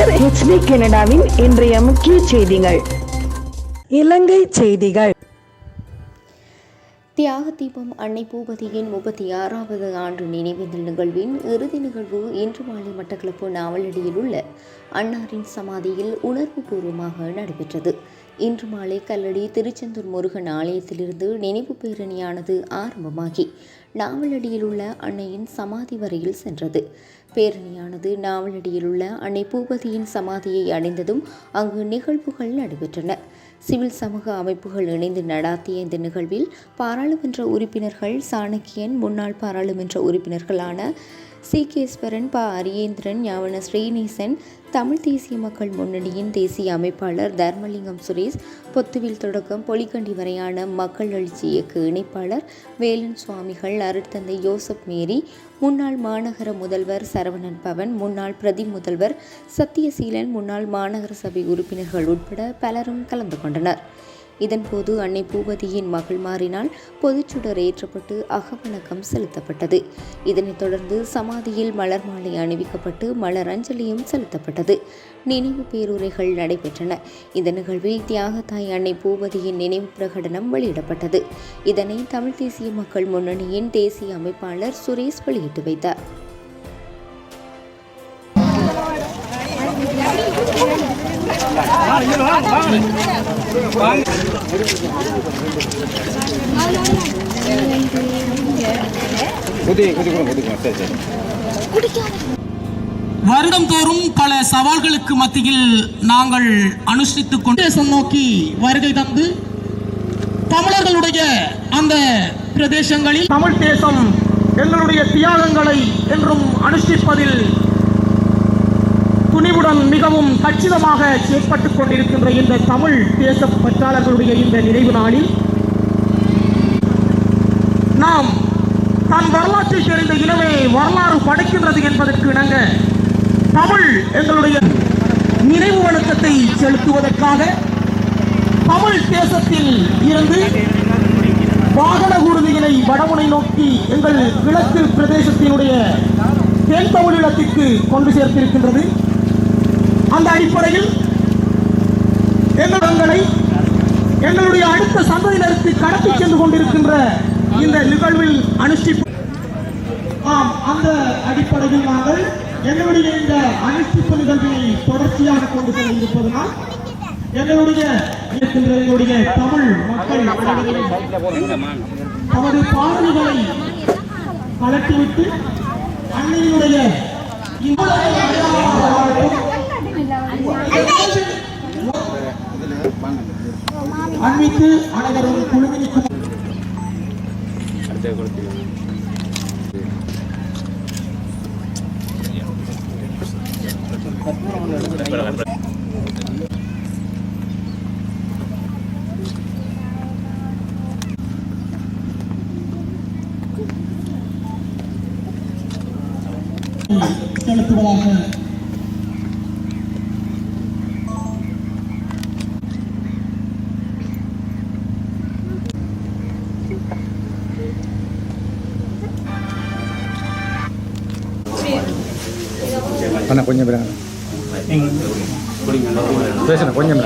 HD கனடாவின் இன்றைய முக்கிய செய்திகள். இலங்கை செய்திகள். தியாக தீபம் அன்னை பூபதியின் 36வது ஆண்டு நினைவேந்தல் நிகழ்வின் இறுதி நிகழ்வு இன்று மாலை மட்டக்களப்பு நாவலடியில் உள்ள அன்னாரின் சமாதியில் உணர்வுபூர்வமாக நடைபெற்றது. இன்று மாலை கல்லடி திருச்செந்தூர் முருகன் ஆலயத்திலிருந்து நினைவு பேரணியானது ஆரம்பமாகி நாவலடியில் உள்ள அன்னையின் சமாதி வரையில் சென்றது. பேரணியானது நாவலடியில் உள்ள அன்னை பூபதியின் சமாதியை அடைந்ததும் அங்கு நிகழ்வுகள் நடைபெற்றன. சிவில் சமூக அமைப்புகள் இணைந்து நடாத்திய இந்த நிகழ்வில் பாராளுமன்ற உறுப்பினர்கள் சாணக்கியன், முன்னாள் பாராளுமன்ற உறுப்பினர்களான சீகேஸ்வரன், அரியேந்திரன், ஞாவன ஸ்ரீநேசன், தமிழ் தேசிய மக்கள் முன்னணியின் தேசிய அமைப்பாளர் தர்மலிங்கம் சுரேஷ், பொத்துவில் தொடக்கம் பொலிகண்டி வரையான மக்கள் எழுச்சி இயக்க இணைப்பாளர் வேலன் சுவாமிகள், அருட்தந்தை யோசப் மேரி, முன்னாள் மாநகர முதல்வர் சரவணன் பவன், முன்னாள் பிரதி முதல்வர் சத்தியசீலன், முன்னாள் மாநகர சபை உறுப்பினர்கள் உட்பட பலரும் கலந்து கொண்டனர். இதன்போது அன்னை பூபதியின் மகள்மாரினால் பொதுச்சுடர் ஏற்றப்பட்டு அகவணக்கம் செலுத்தப்பட்டது. இதனைத் தொடர்ந்து சமாதியில் மலர் மாலை அணிவிக்கப்பட்டு மலர் அஞ்சலியும் செலுத்தப்பட்டது. நினைவு பேருரைகள் நடைபெற்றன. இந்த நிகழ்வில் தியாகத்தாய் அன்னை பூபதியின் நினைவு பிரகடனம் வெளியிடப்பட்டது. இதனை தமிழ் தேசிய மக்கள் முன்னணியின் தேசிய அமைப்பாளர் சுரேஷ் வெளியிட்டு வைத்தார். வருடம் தோறும் பல சவால்களுக்கு மத்தியில் நாங்கள் அனுஷ்டித்துக் கொண்டு நோக்கி வருகை தந்து தமிழர்களுடைய அந்த பிரதேசங்களில் தமிழ் தேசம் எங்களுடைய தியாகங்களை என்றும் அனுஷ்டிப்பதில் துணிவுடன் மிகவும் கச்சிதமாக செயற்பட்டுக் கொண்டிருக்கின்ற இந்த தமிழ் தேச பற்றாளர்களுடைய இந்த நினைவு நாளில் நாம் தன் வரலாற்றை தெரிந்த இனமே வரலாறு படைக்கின்றது என்பதற்கு இணங்க தமிழ் எங்களுடைய நினைவு வணக்கத்தை செலுத்துவதற்காக தமிழ் தேசத்தில் இருந்து வாகன ஊர்தியினை வடமுனை நோக்கி எங்கள் கிழக்கு பிரதேசத்தினுடைய தென் தமிழகத்திற்கு கொண்டு சேர்த்திருக்கின்றது. அந்த அடிப்படையில் எங்களுடைய அடுத்த சந்ததியினருக்கு கடத்தி சென்று கொண்டிருக்கின்ற இந்த நிகழ்வில் அனுஷ்டிப்பு அந்த அடிப்படையில் நாங்கள் எங்களுடைய இந்த அனுஷ்டிப்பு நிகழ்வினை தொடர்ச்சியாக கொண்டு செல்ல இருப்பதனால் எங்களுடைய தமிழ் மக்கள் தமது பாடல்களை கலட்டிவிட்டு அன்னையினுடைய அன்பித்து அனைவரும் குழுவினிக்கும் செலுத்துவதாக அண்ணா கொஞ்சம் பேசுன கொஞ்சம்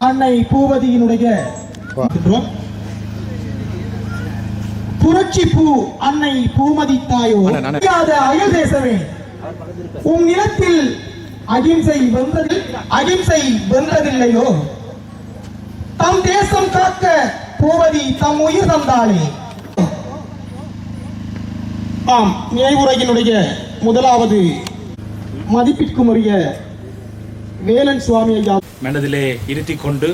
அன்னை பூவதியினுடைய புரட்சி பூ அன்னை பூமதி தாயோ அயல் தேசமே, உன் நிலத்தில் அகிம்சை வென்றதில்லையோ? தம் தேசம் காக்க பூவதி தம் உயிர் தந்தாளே. ஆம், நினைவுரையினுடைய முதலாவது மதிப்பிற்குரிய வேலன் சுவாமி ஐயா மனதிலே இருத்திக் கொண்டு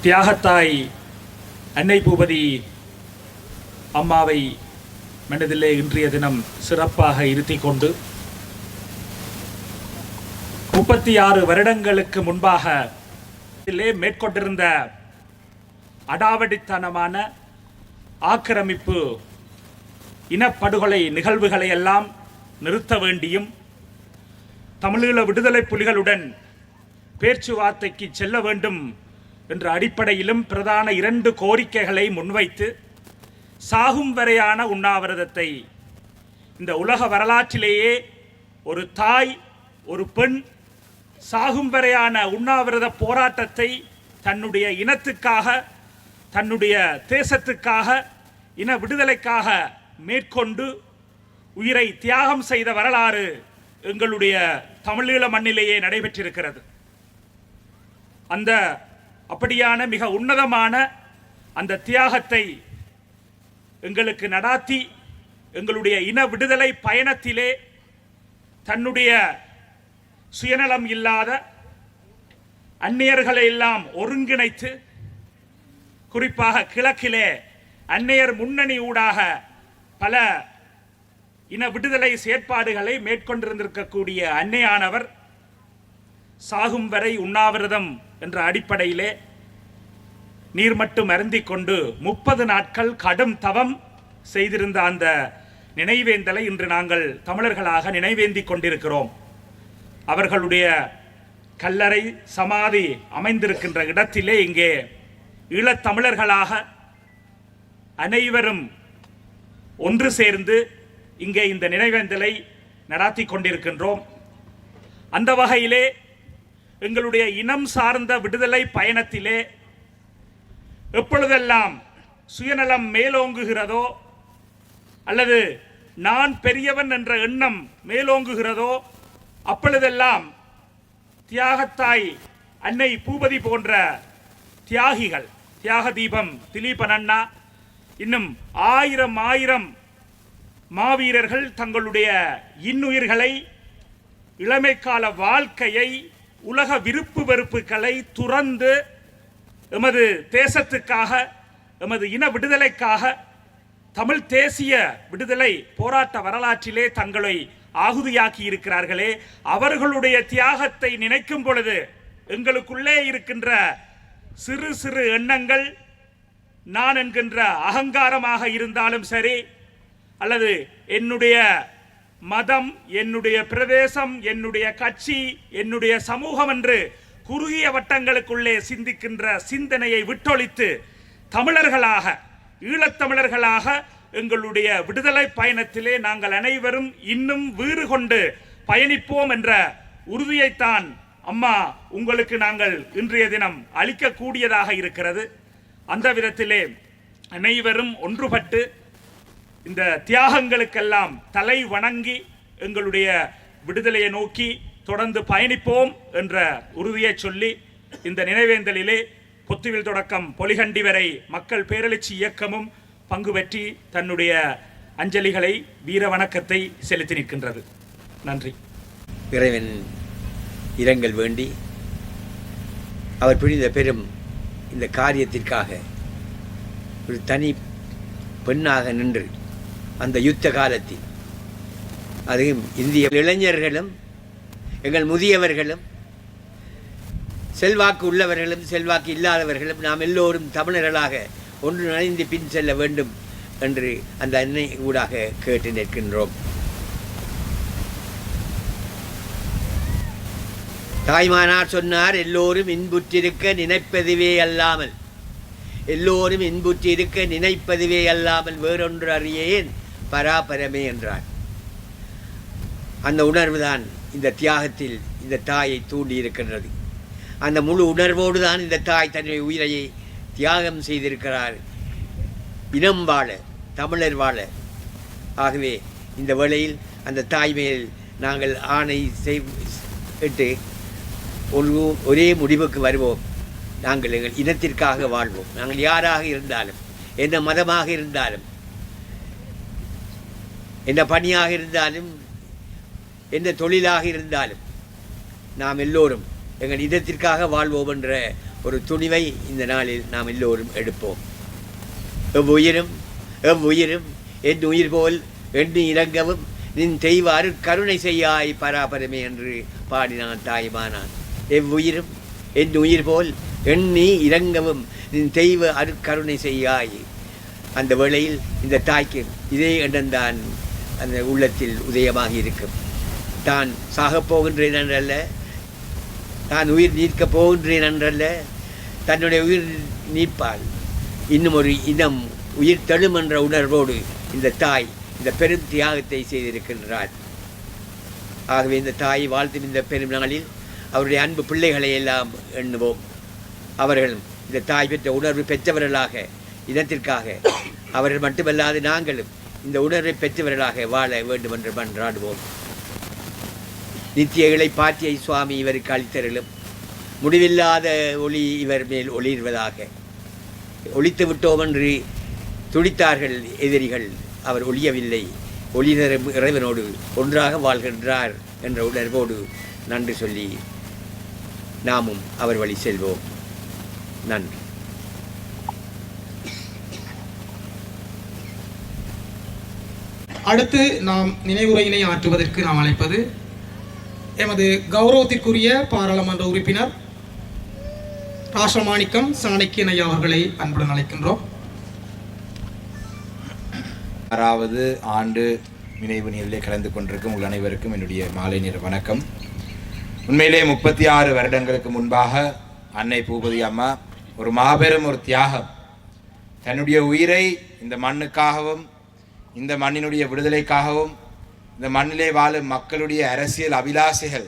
தியாகத்தாய் அன்னை பூபதி அம்மாவை மனதிலே இன்றைய தினம் சிறப்பாக இருத்திக் கொண்டு 36 வருடங்களுக்கு முன்பாக மேற்கொண்டிருந்த அடாவடித்தனமான ஆக்கிரமிப்பு இனப்படுகொலை நிகழ்வுகளை எல்லாம் நிறுத்த வேண்டியும் தமிழீழ விடுதலை புலிகளுடன் பேச்சுவார்த்தைக்கு செல்ல வேண்டும் என்ற அடிப்படையிலும் பிரதான 2 கோரிக்கைகளை முன்வைத்து சாகும் வரையான உண்ணாவிரதத்தை இந்த உலக வரலாற்றிலேயே ஒரு தாய் ஒரு பெண் சாகும் வரையான உண்ணாவிரத போராட்டத்தை தன்னுடைய இனத்துக்காக தன்னுடைய தேசத்துக்காக இன விடுதலைக்காக மேற்கொண்டு உயிரை தியாகம் செய்த வரலாறு எங்களுடைய தமிழீழ மண்ணிலேயே நடைபெற்றிருக்கிறது. அந்த அப்படியான மிக உன்னதமான அந்த தியாகத்தை எங்களுக்கு நடாத்தி எங்களுடைய இன விடுதலை பயணத்திலே தன்னுடைய சுயநலம் இல்லாத அந்நியர்களை எல்லாம் ஒருங்கிணைத்து குறிப்பாக கிழக்கிலே அந்நியர் முன்னணி ஊடாக பல இன விடுதலை செயற்பாடுகளை மேற்கொண்டிருந்திருக்கக்கூடிய அன்னையானவர் சாகும் வரை உண்ணாவிரதம் என்ற அடிப்படையிலே நீர் மட்டும் அருந்திக் கொண்டு 30 நாட்கள் கடும் தவம் செய்திருந்த அந்த நினைவேந்தலை இன்று நாங்கள் தமிழர்களாக நினைவேந்திக் கொண்டிருக்கிறோம். அவர்களுடைய கல்லறை சமாதி அமைந்திருக்கின்ற இடத்திலே இங்கே ஈழத்தமிழர்களாக அனைவரும் ஒன்று சேர்ந்து இங்கே இந்த நினைவேந்தலை நடாத்தி கொண்டிருக்கின்றோம். அந்த வகையிலே எங்களுடைய இனம் சார்ந்த விடுதலை பயணத்திலே எப்பொழுதெல்லாம் சுயநலம் மேலோங்குகிறதோ அல்லது நான் பெரியவன் என்ற எண்ணம் மேலோங்குகிறதோ அப்பொழுதெல்லாம் தியாகத்தாய் அன்னை பூபதி போன்ற தியாகிகள், தியாக தீபம் திலீபன் அண்ணா, இன்னும் ஆயிரம் மாவீரர்கள் தங்களுடைய இன்னுயிர்களை, இளமைக்கால வாழ்க்கையை, உலக விருப்பு வெறுப்புகளை துறந்து எமது தேசத்துக்காக, எமது இன விடுதலைக்காக, தமிழ் தேசிய விடுதலை போராட்ட வரலாற்றிலே தங்களை ஆகுதியாக்கி இருக்கிறார்களே, அவர்களுடைய தியாகத்தை நினைக்கும் பொழுது எங்களுக்குள்ளே இருக்கின்ற சிறு சிறு எண்ணங்கள், நான் என்கின்ற அகங்காரமாக இருந்தாலும் சரி, அல்லது என்னுடைய மதம், என்னுடைய பிரதேசம், என்னுடைய கட்சி, என்னுடைய சமூகம் என்று குறுகிய வட்டங்களுக்குள்ளே சிந்திக்கின்ற சிந்தனையை விட்டொழித்து தமிழர்களாக, ஈழத்தமிழர்களாக எங்களுடைய விடுதலை பயணத்திலே நாங்கள் அனைவரும் இன்னும் வீறு கொண்டு பயணிப்போம் என்ற உறுதியைத்தான் அம்மா உங்களுக்கு நாங்கள் இன்றைய தினம் அளிக்கக்கூடியதாக இருக்கிறது. அந்த விதத்திலே அனைவரும் ஒன்றுபட்டு இந்த தியாகங்களுக்கெல்லாம் தலை வணங்கி எங்களுடைய விடுதலையை நோக்கி தொடர்ந்து பயணிப்போம் என்ற உறுதியை சொல்லி இந்த நினைவேந்தலிலே பொத்துவில் தொடக்கம் பொலிகண்டி வரை மக்கள் பேரெழுச்சி இயக்கமும் பங்கு பெற்றி தன்னுடைய அஞ்சலிகளை வீர வணக்கத்தை செலுத்தி நிற்கின்றது. நன்றி. இறைவன் இரங்கல் வேண்டி அவர் புரிந்த பெரும் இந்த காரியத்திற்காக ஒரு தனி பெண்ணாக நின்று அந்த யுத்த காலத்தில் அதுவும் இந்திய இளைஞர்களும் எங்கள் முதியவர்களும் செல்வாக்கு உள்ளவர்களும் செல்வாக்கு இல்லாதவர்களும் நாம் எல்லோரும் தமிழர்களாக ஒன்று நனைந்து பின் செல்ல வேண்டும் என்று அந்த அன்னை ஊடாக கேட்டு நிற்கின்றோம். தாய்மானார் சொன்னார், எல்லோரும் இன்புற்றிருக்க நினைப்பதுவே அல்லாமல் எல்லோரும் இன்புற்றிருக்க நினைப்பதுவே அல்லாமல் வேறொன்று அறியேன் பராபரமே என்றார். அந்த உணர்வு தான் இந்த தியாகத்தில் இந்த தாயை தூண்டி இருக்கின்றது. அந்த முழு உணர்வோடு தான் இந்த தாய் தன்னுடைய உயிரையை தியாகம் செய்திருக்கிறார், இனம் வாழ, தமிழர் வாழ. ஆகவே இந்த வேளையில் அந்த தாய் மேல் நாங்கள் ஆணை செய்து ஒரே முடிவுக்கு வருவோம். நாங்கள் எங்கள் இனத்திற்காக வாழ்வோம். நாங்கள் யாராக இருந்தாலும், எந்த மதமாக இருந்தாலும், எந்த பணியாக இருந்தாலும், எந்த தொழிலாக இருந்தாலும், நாம் எல்லோரும் எங்கள் இதத்திற்காக வாழ்வோம் என்ற ஒரு துணிவை இந்த நாளில் நாம் எல்லோரும் எடுப்போம். எவ்வுயிரும் என் உயிர் போல் எண்ணி இறங்கவும் நின் தெய்வாறு கருணை செய்யாய் பராபரமே என்று பாடினான் தாய்மானான். எவ்வுயிரும் என் உயிர் போல் எண்ணி இறங்கவும் நின் தெய்வ அருட்கருணை செய்யாய். அந்த வேளையில் இந்த தாய்க்கு இதே எண்ணம்தான் அந்த உள்ளத்தில் உதயமாகி இருக்கும். தான் சாகப் போகின்றேன் என்றல்ல, தான் உயிர் நீர்க்கப் போகின்றேன் என்றல்ல, தன்னுடைய உயிர் நீப்பால் இன்னும் ஒரு இனம் உயிர் தழும் என்ற உணர்வோடு இந்த தாய் இந்த பெரும் தியாகத்தை செய்திருக்கின்றார். ஆகவே இந்த தாயை வாழ்த்தும் இந்த பெரும் நாளில் அவருடைய அன்பு பிள்ளைகளை எல்லாம் எண்ணுவோம். அவர்களும் இந்த தாய் பெற்ற உணர்வு பெற்றவர்களாக இனத்திற்காக அவர்கள் மட்டுமல்லாது நாங்களும் இந்த உணர்வை பெற்றவர்களாக வாழ வேண்டும் என்று மன்றாடுவோம். நித்திய இளைப்பாற்றியை சுவாமி இவருக்கு அளித்தருளும். முடிவில்லாத ஒளி இவர் மேல் ஒளிர்வதாக. ஒளித்து விட்டோம் என்று துடித்தார்கள் எதிரிகள். அவர் ஒளியவில்லை, ஒளி தரும் இறைவனோடு ஒன்றாக வாழ்கின்றார் என்ற உணர்வோடு நன்றி சொல்லி நாமும் அவர் வழி செல்வோம். நன்றி. அடுத்து நாம் நினைவுரையினை ஆற்றுவதற்கு நாம் அழைப்பது எமது கௌரவத்திற்குரிய பாராளுமன்ற உறுப்பினர் ராசமாணிக்கம் சாணக்கியன் ஐயா அவர்களை அன்புடன் அழைக்கின்றோம். 6வது ஆண்டு நினைவு நிகழ்ச்சியில் கலந்து கொண்டிருக்கும் உங்கள் அனைவருக்கும் என்னுடைய மாலை நேர வணக்கம். உண்மையிலே 36 வருடங்களுக்கு முன்பாக அன்னை பூபதி அம்மா ஒரு மாபெரும் ஒரு தியாகம், தன்னுடைய உயிரை இந்த மண்ணுக்காகவும் இந்த மண்ணினுடைய விடுதலைக்காகவும் இந்த மண்ணிலே வாழும் மக்களுடைய அரசியல் அபிலாசைகள்,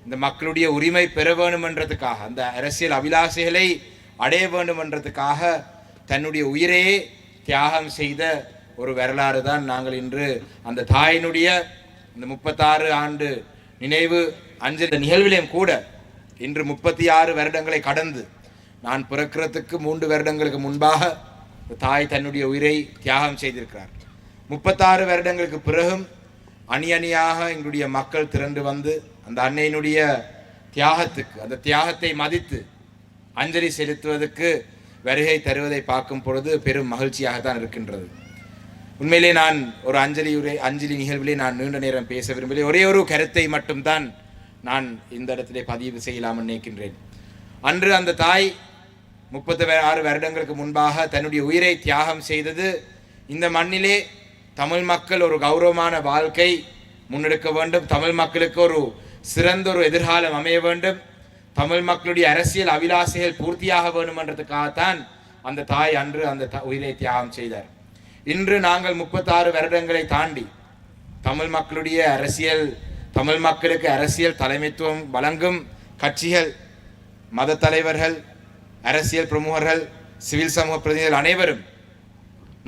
இந்த மக்களுடைய உரிமை பெற வேண்டும் என்றதுக்காக, அந்த அரசியல் அபிலாசைகளை அடைய வேண்டும் என்றதுக்காக தன்னுடைய உயிரையே தியாகம் செய்த ஒரு வரலாறு தான் நாங்கள் இன்று அந்த தாயினுடைய இந்த 36 ஆண்டு நினைவு அஞ்சலி நிகழ்விலையும் கூட இன்று 36 வருடங்களை கடந்து நான் பிறக்கிறதுக்கு 3 வருடங்களுக்கு முன்பாக தாய் தன்னுடைய உயிரை தியாகம் செய்திருக்கிறார். 36 வருடங்களுக்கு பிறகும் அணி அணியாக எங்களுடைய மக்கள் திரண்டு வந்து அந்த அன்னையினுடைய தியாகத்துக்கு, அந்த தியாகத்தை மதித்து அஞ்சலி செலுத்துவதற்கு வருகை தருவதை பார்க்கும் பொழுது பெரும் மகிழ்ச்சியாகத்தான் இருக்கின்றது. உண்மையிலே நான் ஒரு அஞ்சலி நிகழ்விலே நான் நீண்ட நேரம் பேச விரும்பவில்லை. ஒரே ஒரு கருத்தை மட்டும்தான் நான் இந்த இடத்திலே பதிவு செய்யலாம்னு நினைக்கின்றேன். அன்று அந்த தாய் 36 வருடங்களுக்கு முன்பாக தன்னுடைய உயிரை தியாகம் செய்தது இந்த மண்ணிலே தமிழ் மக்கள் ஒரு கௌரவமான வாழ்க்கை முன்னெடுக்க வேண்டும், தமிழ் மக்களுக்கு ஒரு சிறந்த ஒரு எதிர்காலம் அமைய வேண்டும், தமிழ் மக்களுடைய அரசியல் அபிலாசைகள் பூர்த்தியாக வேண்டும் என்றதுக்காகத்தான் அந்த தாய் அன்று அந்த உயிரை தியாகம் செய்தார். இன்று நாங்கள் 36 வருடங்களை தாண்டி தமிழ் மக்களுடைய அரசியல், தமிழ் மக்களுக்கு அரசியல் தலைமைத்துவம் வழங்கும் கட்சிகள், மத தலைவர்கள், அரசியல் பிரமுகர்கள் சிவில் சமூக பிரதிநிதிகள் அனைவரும்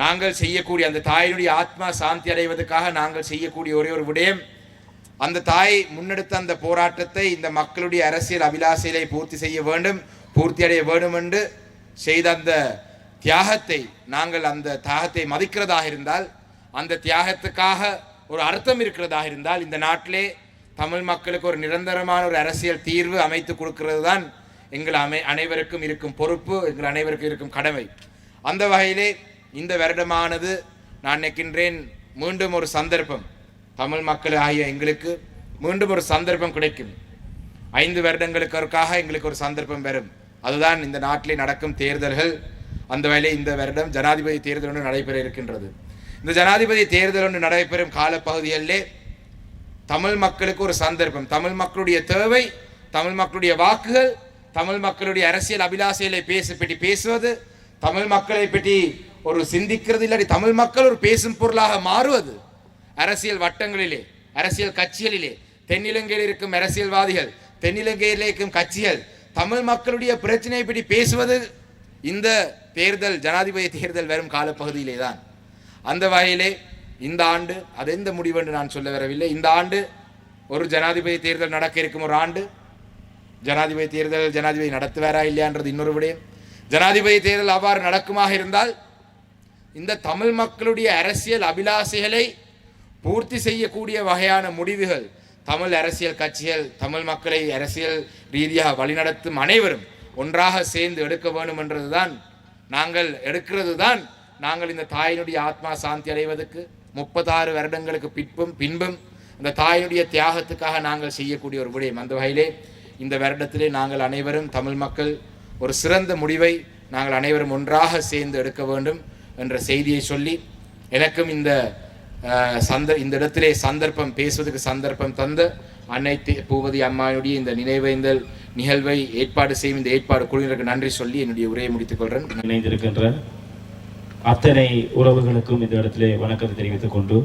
நாங்கள் செய்யக்கூடிய அந்த தாயினுடைய ஆத்மா சாந்தி அடைவதற்காக நாங்கள் செய்யக்கூடிய ஒரே ஒரு விடயம், அந்த தாய் முன்னெடுத்த அந்த போராட்டத்தை இந்த மக்களுடைய அரசியல் அபிலாசைகளை பூர்த்தி அடைய வேண்டும் என்று செய்த அந்த தியாகத்தை நாங்கள் அந்த தியாகத்தை மதிக்கிறதாக இருந்தால், அந்த தியாகத்துக்காக ஒரு அர்த்தம் இருக்கிறதாக இருந்தால், இந்த நாட்டிலே தமிழ் மக்களுக்கு ஒரு நிரந்தரமான ஒரு அரசியல் தீர்வு அமைத்து கொடுக்கிறது தான் எங்கள் அனைவருக்கும் இருக்கும் பொறுப்பு, எங்கள் அனைவருக்கும் இருக்கும் கடமை. அந்த வகையிலே இந்த வருடமானது நான் நினைக்கின்றேன் மீண்டும் ஒரு சந்தர்ப்பம், தமிழ் மக்கள் ஆகிய எங்களுக்கு மீண்டும் ஒரு சந்தர்ப்பம் கிடைக்கும். 5 வருடங்களுக்காக எங்களுக்கு ஒரு சந்தர்ப்பம் வரும். அதுதான் இந்த நாட்டிலே நடக்கும் தேர்தல்கள். அந்த வகையிலே இந்த வருடம் ஜனாதிபதி தேர்தல் ஒன்று நடைபெற இருக்கின்றது. இந்த ஜனாதிபதி தேர்தல் ஒன்று நடைபெறும் காலப்பகுதிகளிலே தமிழ் மக்களுக்கு ஒரு சந்தர்ப்பம், தமிழ் மக்களுடைய தேவை, தமிழ் மக்களுடைய வாக்குகள், தமிழ் மக்களுடைய அரசியல் அபிலாசைகளை பற்றி பேசுவது, தமிழ் மக்களை பற்றி ஒரு சிந்திக்கிறது, இல்லாட்டி தமிழ் மக்கள் ஒரு பேசும் பொருளாக மாறுவது, அரசியல் வட்டங்களிலே, அரசியல் கட்சிகளிலே, தென்னிலங்கையில் இருக்கும் அரசியல்வாதிகள், தென்னிலங்கையில் இருக்கும் கட்சிகள் தமிழ் மக்களுடைய பிரச்சனையை பற்றி பேசுவது இந்த தேர்தல், ஜனாதிபதி தேர்தல் வரும் காலப்பகுதியிலே தான். அந்த வகையிலே இந்த ஆண்டு அது எந்த முடிவு என்று நான் சொல்ல வரவில்லை. இந்த ஆண்டு ஒரு ஜனாதிபதி தேர்தல் நடக்க இருக்கும் ஒரு ஆண்டு. ஜனாதிபதி தேர்தல் ஜனாதிபதி நடத்துவாரா இல்லையான்றது இன்னொரு விடயம். ஜனாதிபதி தேர்தல் அவ்வாறு நடக்குமாக இருந்தால் இந்த தமிழ் மக்களுடைய அரசியல் அபிலாசைகளை பூர்த்தி செய்யக்கூடிய வகையான முடிவுகள் தமிழ் அரசியல் கட்சிகள், தமிழ் மக்களை அரசியல் ரீதியாக வழிநடத்தும் அனைவரும் ஒன்றாக சேர்ந்து எடுக்க வேண்டும் என்றதுதான் நாங்கள் எடுக்கிறது தான் நாங்கள் இந்த தாயினுடைய ஆத்மா சாந்தி அடைவதற்கு 36 வருடங்களுக்கு பின்பும் அந்த தாயினுடைய தியாகத்துக்காக நாங்கள் செய்யக்கூடிய ஒரு விடயம். அந்த வகையிலே இந்த வருடத்திலே நாங்கள் அனைவரும் தமிழ் மக்கள் ஒரு சிறந்த முடிவை நாங்கள் அனைவரும் ஒன்றாக சேர்ந்து எடுக்க வேண்டும் என்ற செய்தியை சொல்லி, எனக்கும் இந்த இடத்திலே சந்தர்ப்பம் பேசுவதற்கு சந்தர்ப்பம் தந்த அன்னை பூபதி அம்மாவுடைய இந்த நினைவேந்தல் நிகழ்வை ஏற்பாடு செய்யும் இந்த ஏற்பாடு குழுவினருக்கு நன்றி சொல்லி என்னுடைய உரையை முடித்துக் கொள்கிறேன். இணைந்திருக்கின்ற அத்தனை உறவுகளுக்கும் இந்த இடத்திலே வணக்கத்தை தெரிவித்துக் கொண்டு,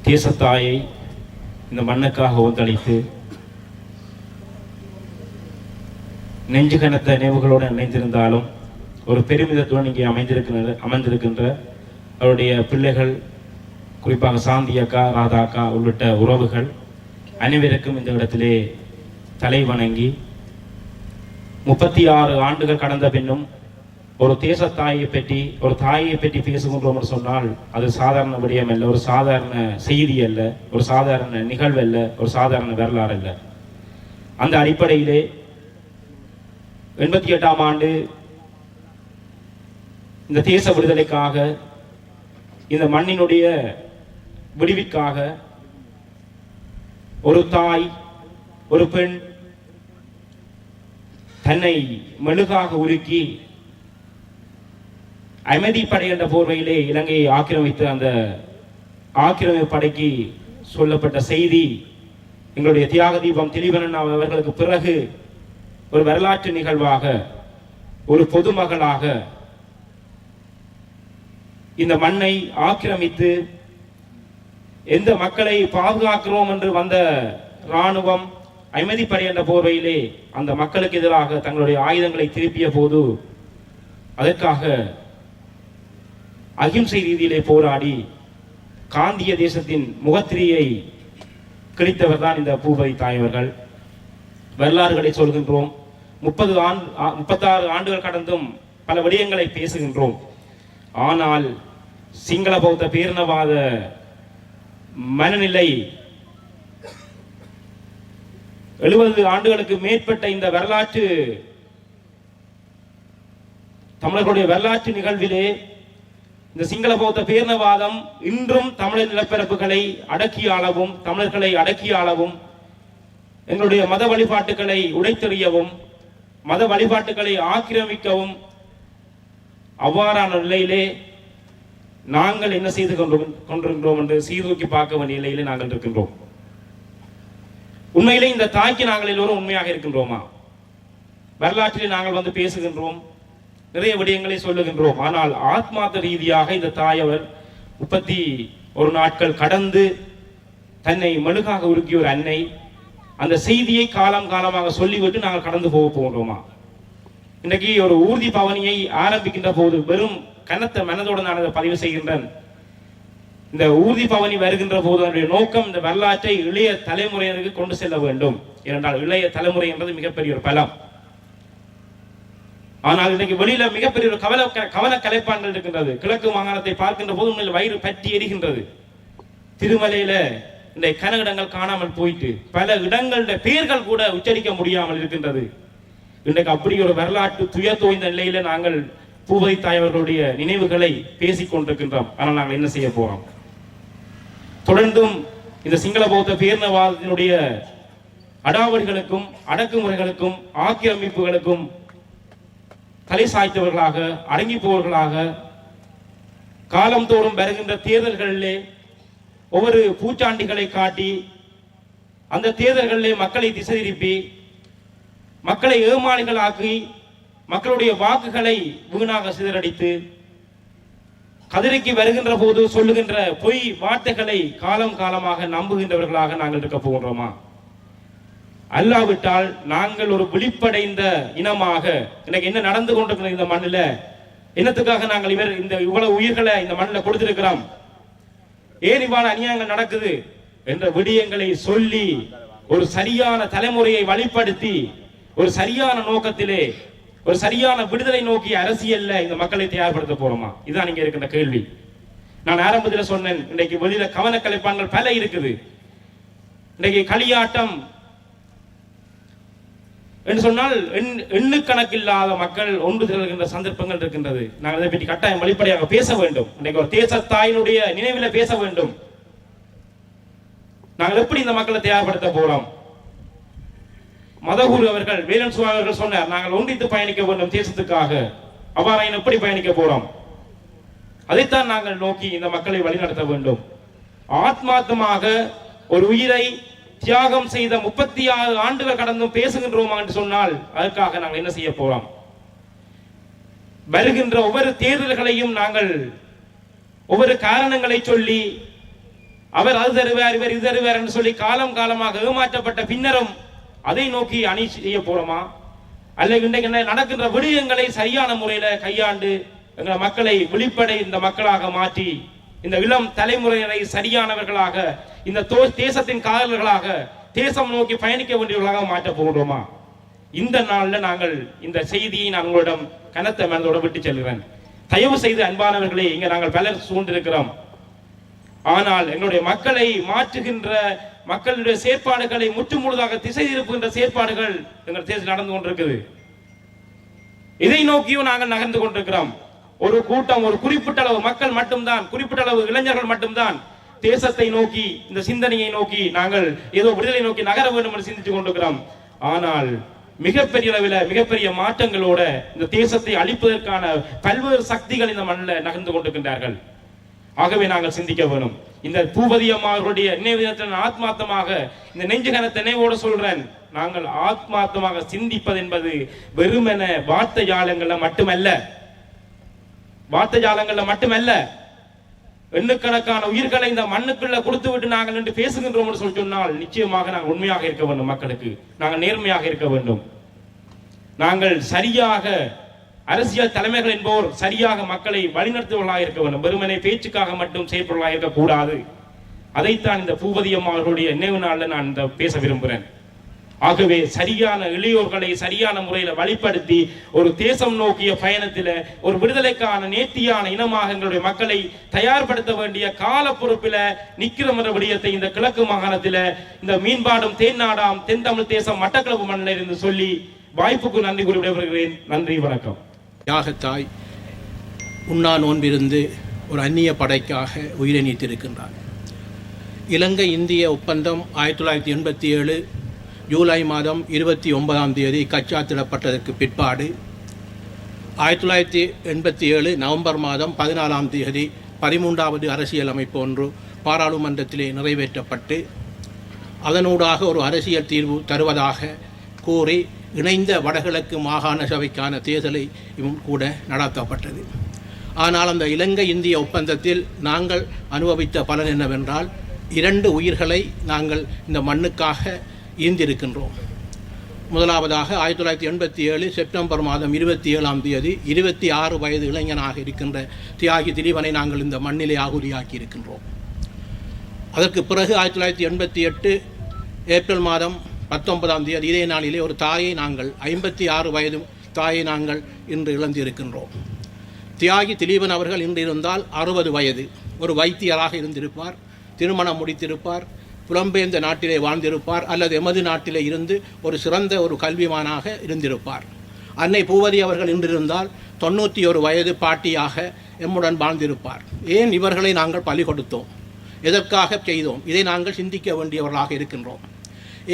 தேசத்தாயை இந்த மண்ணுக்காக ஒத்தளித்து நெஞ்சு கனத்த நினைவுகளோடு இணைந்திருந்தாலும் ஒரு பெருமிதத்துடன் இங்கே அமர்ந்திருக்கின்ற அவருடைய பிள்ளைகள், குறிப்பாக சாந்தி அக்கா, ராதா அக்கா உள்ளிட்ட உறவுகள் அனைவருக்கும் இந்த இடத்திலே தலை வணங்கி, 36 ஆண்டுகள் கடந்த பின்னும் ஒரு தேசத்தாயை பற்றி, ஒரு தாயை பற்றி பேசுகின்றோம் என்று சொன்னால் அது சாதாரண விடயம் அல்ல, ஒரு சாதாரண செய்தி அல்ல, ஒரு சாதாரண நிகழ்வு அல்ல, ஒரு சாதாரண வரலாறு அல்ல. அந்த அடிப்படையிலே 88ஆம் ஆண்டு இந்த தேச விடுதலைக்காக, இந்த மண்ணினுடைய விடுவிற்காக ஒரு தாய், ஒரு பெண் தன்னை மெழுகாக உருக்கி அமைதிப்படை என்ற போர்வையிலே இலங்கையை ஆக்கிரமித்த அந்த ஆக்கிரமிப்பு படைக்கு சொல்லப்பட்ட செய்தி எங்களுடைய தியாக தீபம் திலீபன் அவர்களுக்கு பிறகு ஒரு வரலாற்று நிகழ்வாக, ஒரு பொதுமகளாக இந்த மண்ணை ஆக்கிரமித்து எந்த மக்களை பாதுகாக்கிறோம் என்று வந்த இராணுவம் அமைதிப்படை என்ற போர்வையிலே அந்த மக்களுக்கு எதிராக தங்களுடைய ஆயுதங்களை திருப்பிய போது அதற்காக அகிம்சை ரீதியிலே போராடி காந்திய தேசத்தின் முகத்திரியை கிழித்தவர் தான் இந்த பூபதி தாயவர்கள். வரலாறுகளை சொல்கின்றோம். 36 ஆண்டுகள் கடந்தும் பல விடயங்களை பேசுகின்றோம். ஆனால் சிங்கள பௌத்த பேரினவாத மனநிலை 70 ஆண்டுகளுக்கு மேற்பட்ட இந்த வரலாற்று தமிழர்களுடைய வரலாற்று நிகழ்விலே இந்த சிங்கள பௌத்த பேரினவாதம் இன்றும் தமிழர் நிலப்பரப்புகளை அடக்கிய அளவும், தமிழர்களை அடக்கிய அளவும், எங்களுடைய மத வழிபாட்டுகளை உடைத்தெறியவும், மத வழிபாட்டுகளை ஆக்கிரமிக்கவும், அவ்வாறான நிலையிலே நாங்கள் என்ன செய்து கொண்டிருக்கிறோம் என்று சீர்தூக்கி பார்க்க வேண்டிய நிலையிலே நாங்கள் இருக்கின்றோம். உண்மையிலே இந்த தாய்க்கு நாங்கள் எல்லோரும் உண்மையாக இருக்கின்றோமா? வரலாற்றிலே நாங்கள் வந்து பேசுகின்றோம், நிறைய விடயங்களை சொல்லுகின்றோம். ஆனால் ஆத்மார்த்த ரீதியாக இந்த தாயவர் 31 நாட்கள் கடந்து தன்னை மெழுகாக உருக்கிய ஒரு அன்னை, அந்த செய்தியை காலம் காலமாக சொல்லிவிட்டு நாங்கள் கடந்து போக போகிறோமா? இன்றைக்கு ஒரு ஊர்தி பவனியை ஆரம்பிக்கின்ற போது வெறும் கனத்த மனதோடு நான் அதை பதிவு செய்கின்றேன். இந்த ஊர்தி பவனி வருகின்ற போது அதனுடைய நோக்கம் இந்த வரலாற்றை இளைய தலைமுறையினருக்கு கொண்டு செல்ல வேண்டும். ஏனென்றால் இளைய தலைமுறை என்பது மிகப்பெரிய ஒரு பலம். ஆனால் இன்னைக்கு வெளியில மிகப்பெரிய ஒரு கவன கலைப்பான்கள் இருக்கின்றது. கிழக்கு மாகாணத்தை பார்க்கின்ற போது உண்மையில் வயிறு பற்றி எரிகின்றது. திருமலையில இந்த கனஇடங்கள் காணாமல் போயிட்டு பல இடங்களுடைய பெயர்கள் கூட உச்சரிக்க முடியாமல் இருக்கின்றது. இன்றைக்கு அப்படி ஒரு வரலாற்று துயர் தோய்ந்த நிலையில நாங்கள் பூபதி தாய் அவர்களுடைய நினைவுகளை பேசிக் கொண்டிருக்கின்றோம். ஆனால் நாங்கள் என்ன செய்ய போறோம்? தொடர்ந்தும் இந்த சிங்கள பௌத்த பேரினவாதத்தினுடைய அடாவடிகளுக்கும் அடக்குமுறைகளுக்கும் ஆக்கிரமிப்புகளுக்கும் தலை சாய்த்தவர்களாக அடங்கி போவர்களாக காலம் தோறும் வருகின்ற தேர்தல்களிலே ஒவ்வொரு பூச்சாண்டிகளை காட்டி அந்த தேர்தல்களிலே மக்களை திசை திருப்பி மக்களை ஏமாளிகள் ஆக்கி மக்களுடைய வாக்குகளை வீணாக சிதறடித்து கதிரைக்கு வருகின்ற போது சொல்லுகின்ற பொய் வார்த்தைகளை காலம் காலமாக நம்புகின்றவர்களாக நாங்கள் இருக்க போகிறோமா? அல்லாவிட்டால் நாங்கள் ஒரு விழிப்படைந்த இனமாக இன்னைக்கு என்ன நடந்து கொண்டிருக்கிற இந்த மண்ணில் என்னத்துக்காக நாங்கள் இவ்வளவு உயிர்களை இந்த மண்ணில் கொடுத்திருக்கிறோம், ஏன் இவ்வாறு அநியாயங்கள் நடக்குது என்ற விடயங்களை சொல்லி ஒரு சரியான தலைமுறையை வழிப்படுத்தி ஒரு சரியான நோக்கத்திலே ஒரு சரியான விடுதலை நோக்கிய அரசியல்ல இந்த மக்களை தயார்படுத்த போறோமா? இதுதான் இங்க இருக்கின்ற கேள்வி. நான் ஆரம்பத்தில் சொன்னேன், இன்றைக்கு வெளியில கவன கலைப்பான்கள் பல இருக்குது. இன்றைக்கு களியாட்டம் என்று சொன்னால் எண்ணுக்கணக்கில்லாத மக்கள் ஒன்று திரள்கின்ற சந்தர்ப்பங்கள் இருக்கின்றது. நாங்கள் இதை பற்றி கட்டாயம் வெளிப்படையாக பேச வேண்டும். இன்றைக்கு ஒரு தேச தாயினுடைய நினைவில பேச வேண்டும். நாங்கள் எப்படி இந்த மக்களை தயார்படுத்த போறோம்? மதகுரு அவர்கள் வேலன் சுவாமி அவர்கள் சொன்னார், நாங்கள் ஒன்றித்து பயணிக்க வேண்டும் தேசத்துக்காக. அவ்வாறு எப்படி பயணிக்க போறோம்? அதைத்தான் நாங்கள் நோக்கி இந்த மக்களை வழிநடத்த வேண்டும். ஆத்மார்த்தமாக ஒரு உயிரை தியாகம் செய்த 36 ஆண்டுகள் கடந்தும் பேசுகின்றோமா என்று சொன்னால் அதற்காக நாங்கள் என்ன செய்ய போறோம்? வருகின்ற ஒவ்வொரு தேர்தல்களையும் நாங்கள் ஒவ்வொரு காரணங்களை சொல்லி அவர் அது தருவார் இவர் இது தருவார் என்று சொல்லி காலம் காலமாக ஏமாற்றப்பட்ட பின்னரும் அதை நோக்கி அணி செய்ய போறோமா? அல்லது இன்றைக்கு நடக்கின்ற விடயங்களை சரியான முறையில கையாண்டு எங்கள் மக்களை விழிப்படை இந்த மக்களாக மாற்றி இந்த இளம் தலைமுறையினரை சரியானவர்களாக இந்த தேசத்தின் காதலர்களாக தேசம் நோக்கி பயணிக்க வேண்டியவர்களாக மாற்ற போகிறோமா? இந்த நாள்ல நாங்கள் இந்த செய்தியை நான் உங்களிடம் கனத்த மனதோட விட்டு செல்கிறேன். தயவு செய்து அன்பானவர்களே, இங்க நாங்கள் பலர் சூழ்ந்திருக்கிறோம். ஆனால் எங்களுடைய மக்களை மாற்றுகின்ற மக்களுடைய செயற்பாடுகளை முற்றுமுழுதாக திசை திருப்புகின்ற செயற்பாடுகள் எங்கள் தேசத்தில் நடந்து கொண்டிருக்குது. இதை நோக்கியும் நாங்கள் நகர்ந்து கொண்டிருக்கிறோம். ஒரு கூட்டம், ஒரு குறிப்பிட்ட அளவு மக்கள் மட்டும்தான், குறிப்பிட்ட அளவு இளைஞர்கள் மட்டும்தான் தேசத்தை நோக்கி இந்த சிந்தனையை நோக்கி நாங்கள் ஏதோ விடுதலை நோக்கி நகர வேண்டும் என்று சிந்தித்துக் கொண்டிருக்கிறோம். ஆனால் மிகப்பெரிய அளவில் மிகப்பெரிய மாற்றங்களோட இந்த தேசத்தை அழிப்பதற்கான பல்வேறு சக்திகள் இந்த மண்ணில் நகர்ந்து கொண்டிருக்கின்றார்கள். ஆகவே நாங்கள் சிந்திக்க வேணும். இந்த பூபதி அம்மாவுடைய நினைவு தினத்தில் ஆத்மார்த்தமாக இந்த நெஞ்சுகன நினைவோடு சொல்றேன், நாங்கள் ஆத்மார்த்தமாக சிந்திப்பது என்பது வெறுமென வார்த்தை ஜாலங்கள்ல மட்டுமல்ல, எண்ணுக்கணக்கான உயிர்களை இந்த மண்ணுக்குள்ள கொடுத்து விட்டு நாங்கள் என்று பேசுகின்றோம் என்று சொல்லி சொன்னால் நிச்சயமாக நாங்கள் உண்மையாக இருக்க வேண்டும். மக்களுக்கு நாங்கள் நேர்மையாக இருக்க வேண்டும். நாங்கள் சரியாக அரசியல் தலைமைகள் என்போர் சரியாக மக்களை வழிநடத்துவர்களாக இருக்க வேண்டும். வெறுமனே பேச்சுக்காக மட்டும் செயற்பொருளாக இருக்கக்கூடாது. அதைத்தான் இந்த பூபதி அம்மா அவர்களுடைய நினைவு நாளில் நான் பேச விரும்புகிறேன். ஆகவே சரியான இளையோர்களை சரியான முறையில் வழிப்படுத்தி ஒரு தேசம் நோக்கிய பயணத்தில் ஒரு விடுதலைக்கான நேர்த்தியான இனமாக எங்களுடைய மக்களை தயார்படுத்த வேண்டிய கால பொறுப்பில் நிற்கிற விடயத்தை இந்த கிழக்கு மாகாணத்தில் இந்த மீன்பாடும் தேன்னாடாம் தென் தமிழ் தேசம் மட்டக்களப்பு மண்ணில் இருந்து சொல்லி வாய்ப்புக்கு நன்றி கூறி விடைபெறுகிறேன். நன்றி, வணக்கம். யாகத்தாய் உண்ணா நோன்பிருந்து ஒரு அந்நிய படைக்காக உயிரை நீத்திருக்கின்றார். இலங்கை இந்திய ஒப்பந்தம் 1987 ஜூலை மாதம் 29ஆம் தேதி கச்சாத்திடப்பட்டதற்கு பிற்பாடு 1987 நவம்பர் மாதம் 14ஆம் தேதி 13வது அரசியல் அமைப்பு ஒன்று பாராளுமன்றத்திலே நிறைவேற்றப்பட்டு அதனூடாக ஒரு அரசியல் தீர்வு தருவதாக கூறி இணைந்த வடகிழக்கு மாகாண சபைக்கான தேர்தலை கூட நடத்தப்பட்டது. ஆனால் அந்த இலங்கை இந்திய ஒப்பந்தத்தில் நாங்கள் அனுபவித்த பலன் என்னவென்றால் 2 உயிர்களை நாங்கள் இந்த மண்ணுக்காக ஈந்திருக்கின்றோம். முதலாவதாக 1987 செப்டம்பர் மாதம் 27ஆம் தேதி 26 வயது இளைஞனாக இருக்கின்ற தியாகி திலீபனை நாங்கள் இந்த மண்ணிலே ஆகுதியாக்கி இருக்கின்றோம். அதற்கு பிறகு 1988 ஏப்ரல் மாதம் 19ஆம் தேதி இதே நாளிலே ஒரு தாயை நாங்கள் 56 வயது தாயை நாங்கள் இன்று இழந்திருக்கின்றோம். தியாகி திலீபன் அவர்கள் இன்று இருந்தால் 60 வயது, ஒரு வைத்தியராக இருந்திருப்பார், திருமணம் முடித்திருப்பார், புலம்பெயர்ந்த நாட்டிலே வாழ்ந்திருப்பார், அல்லது எமது நாட்டிலே இருந்து ஒரு சிறந்த ஒரு கல்விமானாக இருந்திருப்பார். அன்னை பூவதி அவர்கள் இன்றிருந்தால் 91 வயது பாட்டியாக எம்முடன் வாழ்ந்திருப்பார். ஏன் இவர்களை நாங்கள் பலி கொடுத்தோம்? எதற்காக செய்தோம்? இதை நாங்கள் சிந்திக்க வேண்டியவர்களாக இருக்கின்றோம்.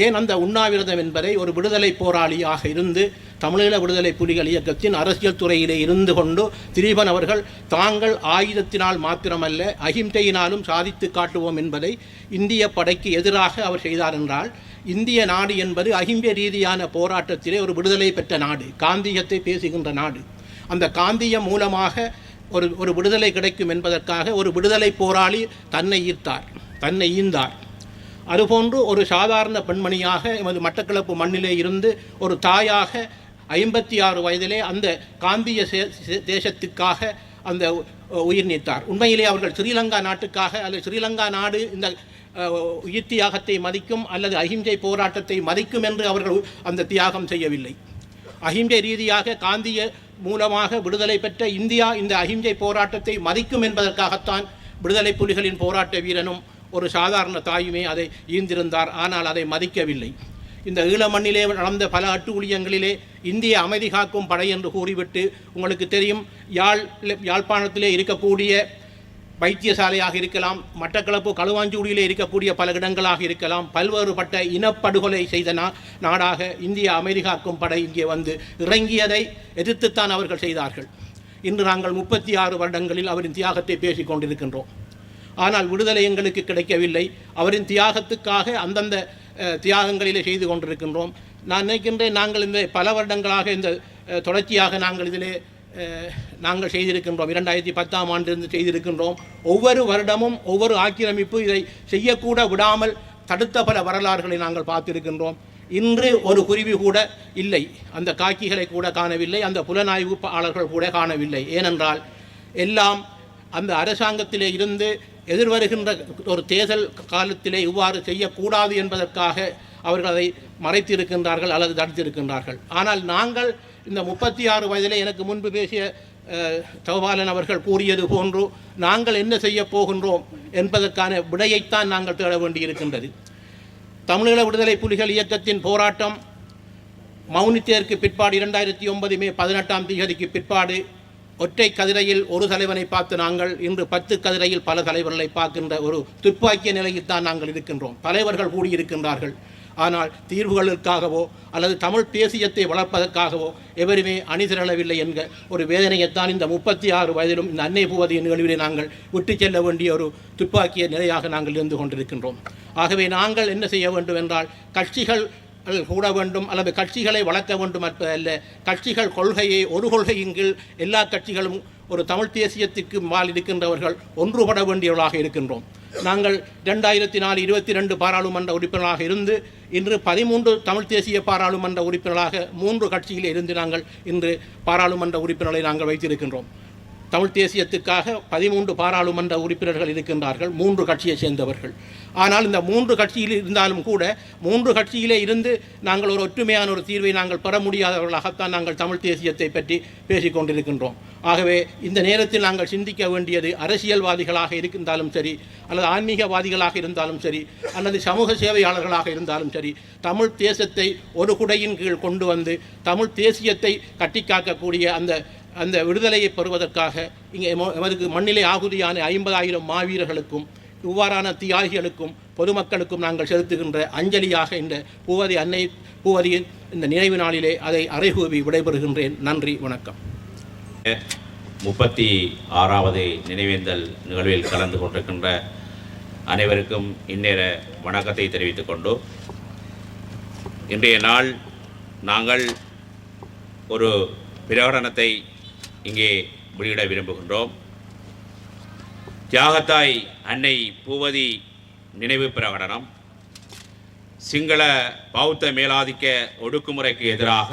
ஏன் அந்த உண்ணாவிரதம் என்பதை ஒரு விடுதலை போராளியாக இருந்து தமிழீழ விடுதலை புலிகள் இயக்கத்தின் அரசியல் துறையிலே இருந்து கொண்டு திலீபன் அவர்கள் தாங்கள் ஆயுதத்தினால் மாத்திரமல்ல அகிம்சையினாலும் சாதித்து காட்டுவோம் என்பதை இந்திய படைக்கு எதிராக அவர் செய்தார் என்றால், இந்திய நாடு என்பது அகிம்சை ரீதியான போராட்டத்திலே ஒரு விடுதலை பெற்ற நாடு, காந்தியத்தை பேசுகின்ற நாடு. அந்த காந்தியம் மூலமாக ஒரு விடுதலை கிடைக்கும் என்பதற்காக ஒரு விடுதலை போராளி தன்னை ஈந்தார். அதுபோன்று ஒரு சாதாரண பெண்மணியாக எமது மட்டக்களப்பு மண்ணிலே இருந்து ஒரு தாயாக 56 வயதிலே அந்த காந்திய தேசத்துக்காக அந்த உயிர் நீத்தார். உண்மையிலே அவர்கள் ஸ்ரீலங்கா நாட்டுக்காக அல்லது ஸ்ரீலங்கா நாடு இந்த உயிர் தியாகத்தை மதிக்கும் அல்லது அகிம்சை போராட்டத்தை மதிக்கும் என்று அவர்கள் அந்த தியாகம் செய்யவில்லை. அகிம்சை ரீதியாக காந்திய மூலமாக விடுதலை பெற்ற இந்தியா இந்த அகிம்சை போராட்டத்தை மதிக்கும் என்பதற்காகத்தான் விடுதலை புலிகளின் போராட்ட வீரனும் ஒரு சாதாரண தாயுமே அதை ஈந்திருந்தார். ஆனால் அதை மதிக்கவில்லை. இந்த ஈழ மண்ணிலே நடந்த பல அட்டூழியங்களிலே இந்திய அமைதி காக்கும் படை என்று கூறிவிட்டு, உங்களுக்கு தெரியும், யாழ்ப்பாணத்திலே இருக்கக்கூடிய வைத்தியசாலையாக இருக்கலாம், மட்டக்களப்பு களுவாஞ்சூடியிலே இருக்கக்கூடிய பல இடங்களாக இருக்கலாம், பல்வேறுபட்ட இனப்படுகொலை செய்த நாடாக இந்திய அமைதி காக்கும் படை இங்கே வந்து இறங்கியதை எதிர்த்துத்தான் அவர்கள் செய்தார்கள். இன்று நாங்கள் 36 வருடங்களில் அவரின் தியாகத்தை பேசிக் கொண்டிருக்கின்றோம். ஆனால் விடுதலை எங்களுக்கு கிடைக்கவில்லை. அவரின் தியாகத்துக்காக அந்தந்த தியாகங்களிலே செய்து கொண்டிருக்கின்றோம். நான் நினைக்கின்றேன், நாங்கள் இந்த பல வருடங்களாக இந்த தொடர்ச்சியாக நாங்கள் இதிலே நாங்கள் செய்திருக்கின்றோம். 2010ஆம் ஆண்டிலிருந்து செய்திருக்கின்றோம். ஒவ்வொரு வருடமும் ஒவ்வொரு ஆக்கிரமிப்பு இதை செய்யக்கூட விடாமல் தடுத்த பல வரலாறுகளை நாங்கள் பார்த்திருக்கின்றோம். இன்று ஒரு குருவி கூட இல்லை, அந்த காக்கிகளை கூட காணவில்லை, அந்த புலனாய்வாளர்கள் கூட காணவில்லை. ஏனென்றால் எல்லாம் அந்த அரசாங்கத்திலே இருந்து எதிர்வருகின்ற ஒரு தேர்தல் காலத்திலே இவ்வாறு செய்யக்கூடாது என்பதற்காக அவர்கள் அதை மறைத்திருக்கின்றார்கள் அல்லது தடுத்திருக்கின்றார்கள். ஆனால் நாங்கள் இந்த 36 வயதிலே எனக்கு முன்பு பேசிய தவபாலன் அவர்கள் கூறியது போன்று நாங்கள் என்ன செய்ய போகின்றோம் என்பதற்கான விடையைத்தான் நாங்கள் தேட வேண்டியிருக்கின்றது. தமிழீழ விடுதலை புலிகள் இயக்கத்தின் போராட்டம் மௌனித்தேருக்கு பிற்பாடு 2009 மே 18ஆம் தேதிக்கு பிற்பாடு ஒற்றை கதிரையில் ஒரு தலைவனை பார்த்து நாங்கள் இன்று 10 கதிரையில் பல தலைவர்களை பார்க்கின்ற ஒரு துப்பாக்கிய நிலையில் தான் நாங்கள் இருக்கின்றோம். தலைவர்கள் கூடியிருக்கின்றார்கள். ஆனால் தீர்வுகளுக்காகவோ அல்லது தமிழ் தேசியத்தை வளர்ப்பதற்காகவோ எவருமே அணிதிரளவில்லை என்க ஒரு வேதனையைத்தான் இந்த 36 வயதிலும் இந்த அன்னை பூவதியின் நிகழ்விலே நாங்கள் விட்டு செல்ல வேண்டிய ஒரு துப்பாக்கிய நிலையாக நாங்கள் இருந்து கொண்டிருக்கின்றோம். ஆகவே நாங்கள் என்ன செய்ய வேண்டும் என்றால், கட்சிகள் கூட வேண்டும் அல்லது கட்சிகளை வளர்க்க வேண்டும் என்பதல்ல, கட்சிகள் கொள்கையை ஒரு கொள்கையின் கீழ் எல்லா கட்சிகளும் ஒரு தமிழ் தேசியத்திற்கு மேல் இருக்கின்றவர்கள் ஒன்றுபட வேண்டியவர்களாக இருக்கின்றோம். நாங்கள் 2004 22 பாராளுமன்ற உறுப்பினராக இருந்து இன்று 13 தமிழ் தேசிய பாராளுமன்ற உறுப்பினராக 3 கட்சியில் இருந்து நாங்கள் இன்று பாராளுமன்ற உறுப்பினர்களை நாங்கள் வைத்திருக்கின்றோம். தமிழ் தேசியத்துக்காக 13 பாராளுமன்ற உறுப்பினர்கள் இருக்கின்றார்கள், 3 கட்சியை சேர்ந்தவர்கள். ஆனால் இந்த 3 கட்சியில் இருந்தாலும் கூட 3 கட்சியிலே இருந்து நாங்கள் ஒரு ஒற்றுமையான ஒரு தீர்வை நாங்கள் பெற முடியாதவர்களாகத்தான் நாங்கள் தமிழ் தேசியத்தை பற்றி பேசிக் கொண்டிருக்கின்றோம். ஆகவே இந்த நேரத்தில் நாங்கள் சிந்திக்க வேண்டியது, அரசியல்வாதிகளாக இருந்தாலும் சரி அல்லது ஆன்மீகவாதிகளாக இருந்தாலும் சரி அல்லது சமூக சேவையாளர்களாக இருந்தாலும் சரி, தமிழ் தேசத்தை ஒரு குடையின் கீழ் கொண்டு வந்து தமிழ் தேசியத்தை கட்டிக்காக்கக்கூடிய அந்த விடுதலையை பெறுவதற்காக இங்கே எமது மண்ணிலே ஆகுதியான 50,000 மாவீரர்களுக்கும் இவ்வாறான தியாகிகளுக்கும் பொதுமக்களுக்கும் நாங்கள் செலுத்துகின்ற அஞ்சலியாக இந்த அன்னை பூவதியின் இந்த நினைவு நாளிலே அதை அறைகூவி விடைபெறுகின்றேன். நன்றி, வணக்கம். 36வது நினைவேந்தல் நிகழ்வில் கலந்து கொண்டிருக்கின்ற அனைவருக்கும் இந்நேர வணக்கத்தை தெரிவித்துக் கொண்டு, இன்றைய நாள் நாங்கள் ஒரு பிரகடனத்தை இங்கே வெளியிட விரும்புகின்றோம். தியாகத்தாய் அன்னை பூவதி நினைவு பிரகடனம். சிங்கள பௌத்த மேலாதிக்க ஒடுக்குமுறைக்கு எதிராக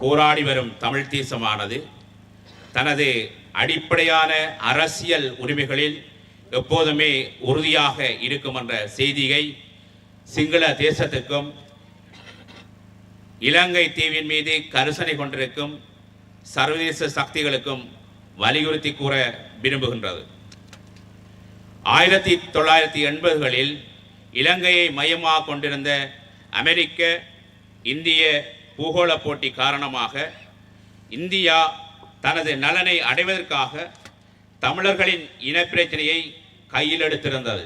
போராடி வரும் தமிழ் தேசமானது தனது அடிப்படையான அரசியல் உரிமைகளில் எப்போதுமே உறுதியாக இருக்கும் என்ற செய்தியை சிங்கள தேசத்துக்கும் இலங்கை தீவின் மீது கரிசனை கொண்டிருக்கும் சர்வதேச சக்திகளுக்கும் வலியுறுத்தி கூற விரும்புகின்றது. 1980களில் இலங்கையை மையமாக கொண்டிருந்த அமெரிக்க இந்திய பூகோள போட்டி காரணமாக இந்தியா தனது நலனை அடைவதற்காக தமிழர்களின் இனப்பிரச்சனையை கையில் எடுத்திருந்தது.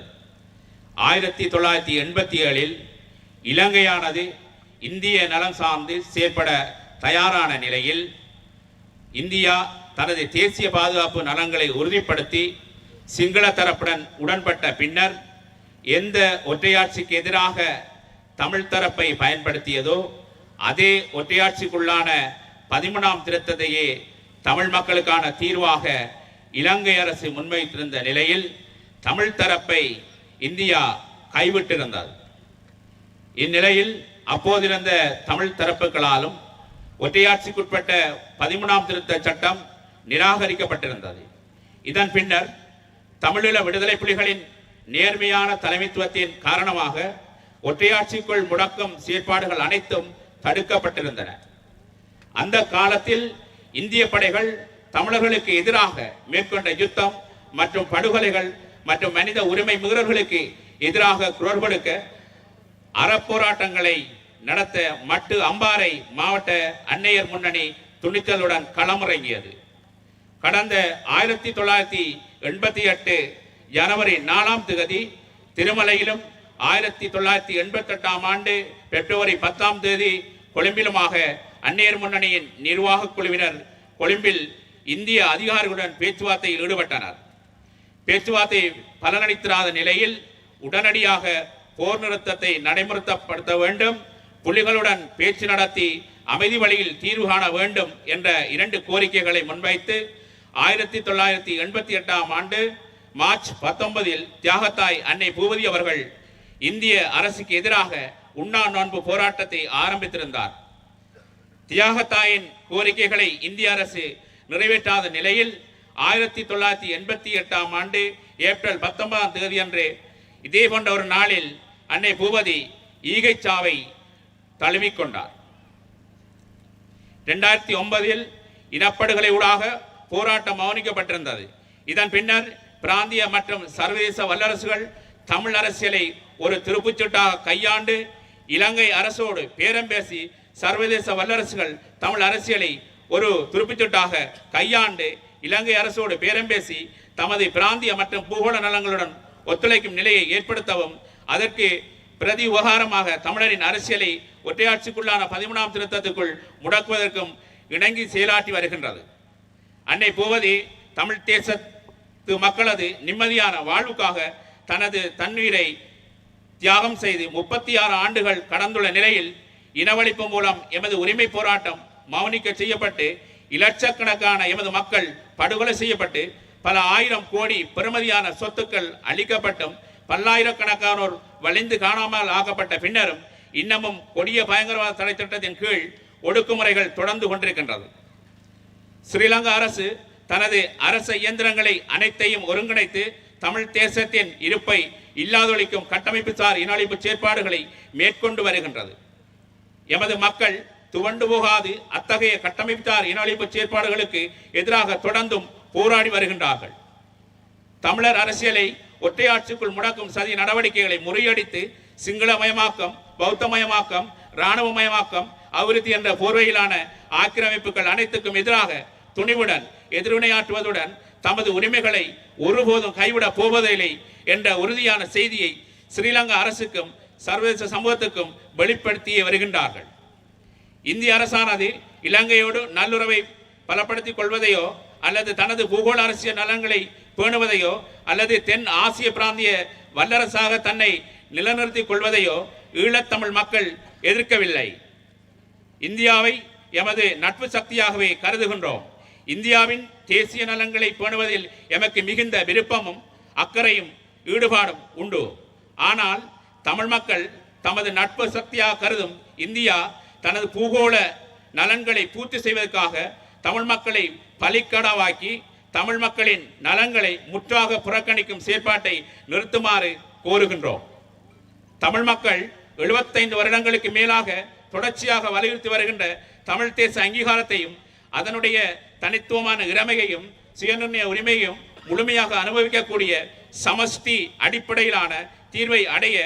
1987ல் இலங்கையானது இந்திய நலம் சார்ந்து செயற்பட தயாரான நிலையில் இந்தியா தனது தேசிய பாதுகாப்பு நலன்களை உறுதிப்படுத்தி சிங்கள தரப்புடன் உடன்பட்ட பின்னர் எந்த ஒற்றையாட்சிக்கு எதிராக தமிழ் தரப்பை பயன்படுத்தியதோ அதே ஒற்றையாட்சிக்குள்ளான 13ஆம் திருத்தத்தையே தமிழ் மக்களுக்கான தீர்வாக இலங்கை அரசு முன்வைத்திருந்த நிலையில் தமிழ் தரப்பை இந்தியா கைவிட்டிருந்தது. இந்நிலையில் அப்போதிருந்த தமிழ் தரப்புகளாலும் ஒற்றையாட்சிக்குட்பட்ட 13ஆம் திருத்த சட்டம் நிராகரிக்கப்பட்டிருந்தது. இதன் பின்னர் தமிழீழ விடுதலை புலிகளின் நேர்மையான தலைமைத்துவத்தின் காரணமாக ஒற்றையாட்சிக்குள் முடக்கும் செயற்பாடுகள் அனைத்தும் தடுக்கப்பட்டிருந்தன. அந்த காலத்தில் இந்திய படைகள் தமிழர்களுக்கு எதிராக மேற்கொண்ட யுத்தம் மற்றும் படுகொலைகள் மற்றும் மனித உரிமை மீறல்களுக்கு எதிராக குரல் கொடுக்க அறப்போராட்டங்களை நடத்த மட்டு அம்பாறை மாவட்ட அன்னையர் முன்னணி துணிச்சலுடன் களமிறங்கியது. கடந்த 1988 ஜனவரி 4ஆம் தேதி திருமலையிலும் 1988ஆம் ஆண்டு பிப்ரவரி 10ஆம் தேதி கொழும்பிலுமாக அன்னையர் முன்னணியின் நிர்வாக குழுவினர் கொழும்பில் இந்திய அதிகாரிகளுடன் பேச்சுவார்த்தையில் ஈடுபட்டனர். பேச்சுவார்த்தை பலனளித்திராத நிலையில் உடனடியாக போர் நிறுத்தத்தை நடைமுறைப்படுத்த வேண்டும், புலிகளுடன் பேச்சு நடத்தி அமைதி வழியில் தீர்வு காண வேண்டும் என்ற 2 கோரிக்கைகளை முன்வைத்து 1988ஆம் ஆண்டு மார்ச் 19இல் தியாகத்தாய் அன்னை பூபதி அவர்கள் இந்திய அரசுக்கு எதிராக உண்ணா நோன்பு போராட்டத்தை ஆரம்பித்திருந்தார். தியாகத்தாயின் கோரிக்கைகளை இந்திய அரசு நிறைவேற்றாத நிலையில் 1988ஆம் ஆண்டு ஏப்ரல் 19ஆம் தேதி அன்று இதே போன்ற ஒரு நாளில் அன்னை பூபதி ஈகைச்சாவை தழுவிக்கொண்டார். 2009இல் இனப்படுகொலை ஊடாக போராட்டம் மௌனிக்கப்பட்டிருந்தது. இதன் பின்னர் பிராந்திய மற்றும் சர்வதேச வல்லரசுகள் தமிழ் அரசியலை ஒரு திருப்புச்சீட்டாக கையாண்டு இலங்கை அரசோடு பேரம் பேசி சர்வதேச வல்லரசுகள் தமிழ் அரசியலை ஒரு துருப்புச்சீட்டாக கையாண்டு இலங்கை அரசோடு பேரம் பேசி தமது பிராந்திய மற்றும் பூகோள நலங்களுடன் ஒத்துழைக்கும் நிலையை ஏற்படுத்தவும் அதற்கு பிரதி உபகாரமாக தமிழரின் அரசியலை ஒற்றையாட்சிக்குள்ளான 13ஆம் திருத்தத்துக்குள் முடக்குவதற்கும் இணங்கி செயலாற்றி வருகின்றது. அன்னை பூபதி தமிழ் தேசத்து மக்களது நிம்மதியான வாழ்வுக்காக தனது தன்னுயிரை தியாகம் செய்து 36 ஆண்டுகள் கடந்துள்ள நிலையில் இனவழிப்பு மூலம் எமது உரிமை போராட்டம் மௌனிக்க செய்யப்பட்டு இலட்சக்கணக்கான எமது மக்கள் படுகொலை செய்யப்பட்டு பல ஆயிரம் கோடி பெறுமதியான சொத்துக்கள் அளிக்கப்பட்டும் பல்லாயிரக்கணக்கானோர் வலிந்து காணாமல் ஆக்கப்பட்ட பின்னரும் இன்னமும் கொடிய பயங்கரவாத தடை திட்டத்தின் கீழ் ஒடுக்குமுறைகள் தொடர்ந்து கொண்டிருக்கின்றது. ஸ்ரீலங்கா அரசு தனது அரச இயந்திரங்களை அனைத்தையும் ஒருங்கிணைத்து தமிழ் தேசத்தின் இருப்பை இல்லாதொழிக்கும் கட்டமைப்பு சார் இனஅழிப்பு செயற்பாடுகளை மேற்கொண்டு வருகின்றது. எமது மக்கள் துவண்டு போகாது அத்தகைய கட்டமைப்பார் இனஅழிப்பு செயற்பாடுகளுக்கு எதிராக தொடர்ந்தும் போராடி வருகின்றார்கள். தமிழர் அரசியலை ஒற்றையாட்சிக்குள் முடக்கும் சதி நடவடிக்கைகளை முறியடித்து சிங்களமயமாக்கம், பௌத்தமயமாக்கம், இராணுவமயமாக்கம், அபிவிருத்தி என்ற போர்வையிலான ஆக்கிரமிப்புகள் அனைத்துக்கும் எதிராக துணிவுடன் எதிர்வினையாற்றுவதுடன் தமது உரிமைகளை ஒருபோதும் கைவிடப் போவதில்லை என்ற உறுதியான செய்தியை ஸ்ரீலங்கா அரசுக்கும் சர்வதேச சமூகத்துக்கும் வெளிப்படுத்தியே வருகின்றார்கள். இந்திய அரசானது இலங்கையோடு நல்லுறவை பலப்படுத்திக் கொள்வதையோ அல்லது தனது பூகோள அரசியல் நலன்களை பேணுவதையோ அல்லது தென் ஆசிய பிராந்திய வல்லரசாக தன்னை நிலைநிறுத்திக் கொள்வதையோ ஈழத்தமிழ் மக்கள் எதிர்க்கவில்லை. இந்தியாவை எமது நட்பு சக்தியாகவே கருதுகின்றோம். இந்தியாவின் தேசிய நலன்களை பேணுவதில் எமக்கு மிகுந்த விருப்பமும் அக்கறையும் ஈடுபாடும் உண்டு. ஆனால் தமிழ் மக்கள் தமது நட்பு சக்தியாக கருதும் இந்தியா தனது பூகோள நலன்களை பூர்த்தி செய்வதற்காக தமிழ் மக்களை பலிக்கடவாக்கி தமிழ் மக்களின் நலன்களை முற்றாக புறக்கணிக்கும் செயற்பாட்டை நிறுத்துமாறு கோருகின்றோம். தமிழ் மக்கள் 75 வருடங்களுக்கு மேலாக தொடர்ச்சியாக வலியுறுத்தி வருகின்ற தமிழ் தேச அங்கீகாரத்தையும் அதனுடைய தனித்துவமான இறமையையும் சுயநிர்ணய உரிமையையும் முழுமையாக அனுபவிக்கக்கூடிய சமஷ்டி அடிப்படையிலான தீர்வை அடைய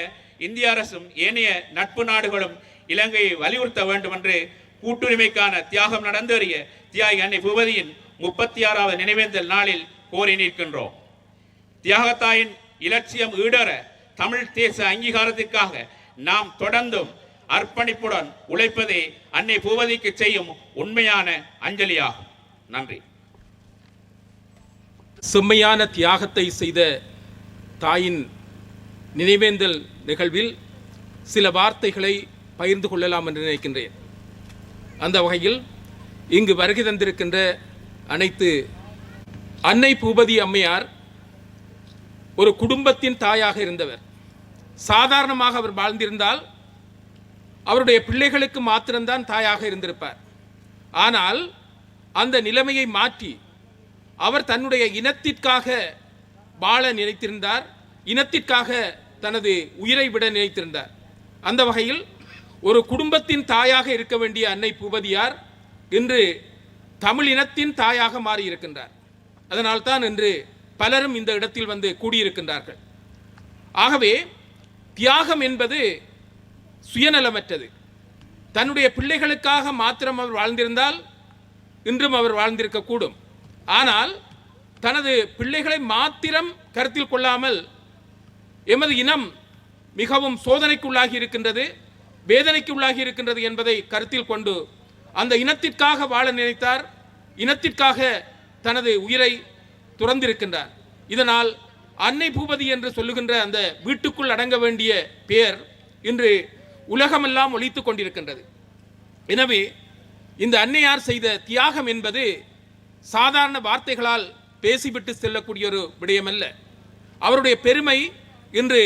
இந்திய அரசும் ஏனைய நட்பு நாடுகளும் இலங்கையை வலியுறுத்த வேண்டும் என்று கூட்டுரிமைக்கான தியாகம் நடந்தேறிய தியாகி அன்னை பூபதியின் 36வது நினைவேந்தல் நாளில் கோரி நிற்கின்றோம். தியாகத்தாயின் இலட்சியம் ஈடற தமிழ் தேச அங்கீகாரத்திற்காக நாம் தொடர்ந்தும் அர்ப்பணிப்புடன் உழைப்பதே அன்னை பூபதிக்கு செய்யும் உண்மையான அஞ்சலியாகும். நன்றி. செம்மையான தியாகத்தை செய்த தாயின் நினைவேந்தல் நிகழ்வில் சில வார்த்தைகளை பகிர்ந்து கொள்ளலாம் என்று நினைக்கின்றேன். அந்த வகையில் இங்கு வருகை தந்திருக்கின்ற அனைத்து அன்னை பூபதி அம்மையார் ஒரு குடும்பத்தின் தாயாக இருந்தவர். சாதாரணமாக அவர் வாழ்ந்திருந்தால் அவருடைய பிள்ளைகளுக்கு மாத்திரம்தான் தாயாக இருந்திருப்பார். ஆனால் அந்த நிலைமையை மாற்றி அவர் தன்னுடைய இனத்திற்காக வாழ நினைத்திருந்தார், இனத்திற்காக தனது உயிரை விட நினைத்திருந்தார். அந்த வகையில் ஒரு குடும்பத்தின் தாயாக இருக்க வேண்டிய அன்னை பூபதியார் இன்று தமிழ் இனத்தின் தாயாக மாறியிருக்கின்றார். அதனால்தான் இன்று பலரும் இந்த இடத்தில் வந்து கூடியிருக்கின்றார்கள். ஆகவே தியாகம் என்பது சுயநலமற்றது. தன்னுடைய பிள்ளைகளுக்காக மாத்திரம் அவர் வாழ்ந்திருந்தால் இன்றும் அவர் வாழ்ந்திருக்கக்கூடும். ஆனால் தனது பிள்ளைகளை மாத்திரம் கருத்தில் கொள்ளாமல் எமது இனம் மிகவும் சோதனைக்குள்ளாகி இருக்கின்றது, வேதனைக்கு உள்ளாகி இருக்கின்றது என்பதை கருத்தில் கொண்டு அந்த இனத்திற்காக வாழ நினைத்தார், இனத்திற்காக தனது உயிரை துறந்திருக்கின்றார். இதனால் அன்னை பூபதி என்று சொல்லுகின்ற அந்த வீட்டுக்குள் அடங்க வேண்டிய பெயர் இன்று உலகமெல்லாம் ஒலித்துக் கொண்டிருக்கின்றது. எனவே இந்த அன்னையார் செய்த தியாகம் என்பது சாதாரண வார்த்தைகளால் பேசிவிட்டு செல்லக்கூடிய ஒரு விடயமல்ல. அவருடைய பெருமை இன்று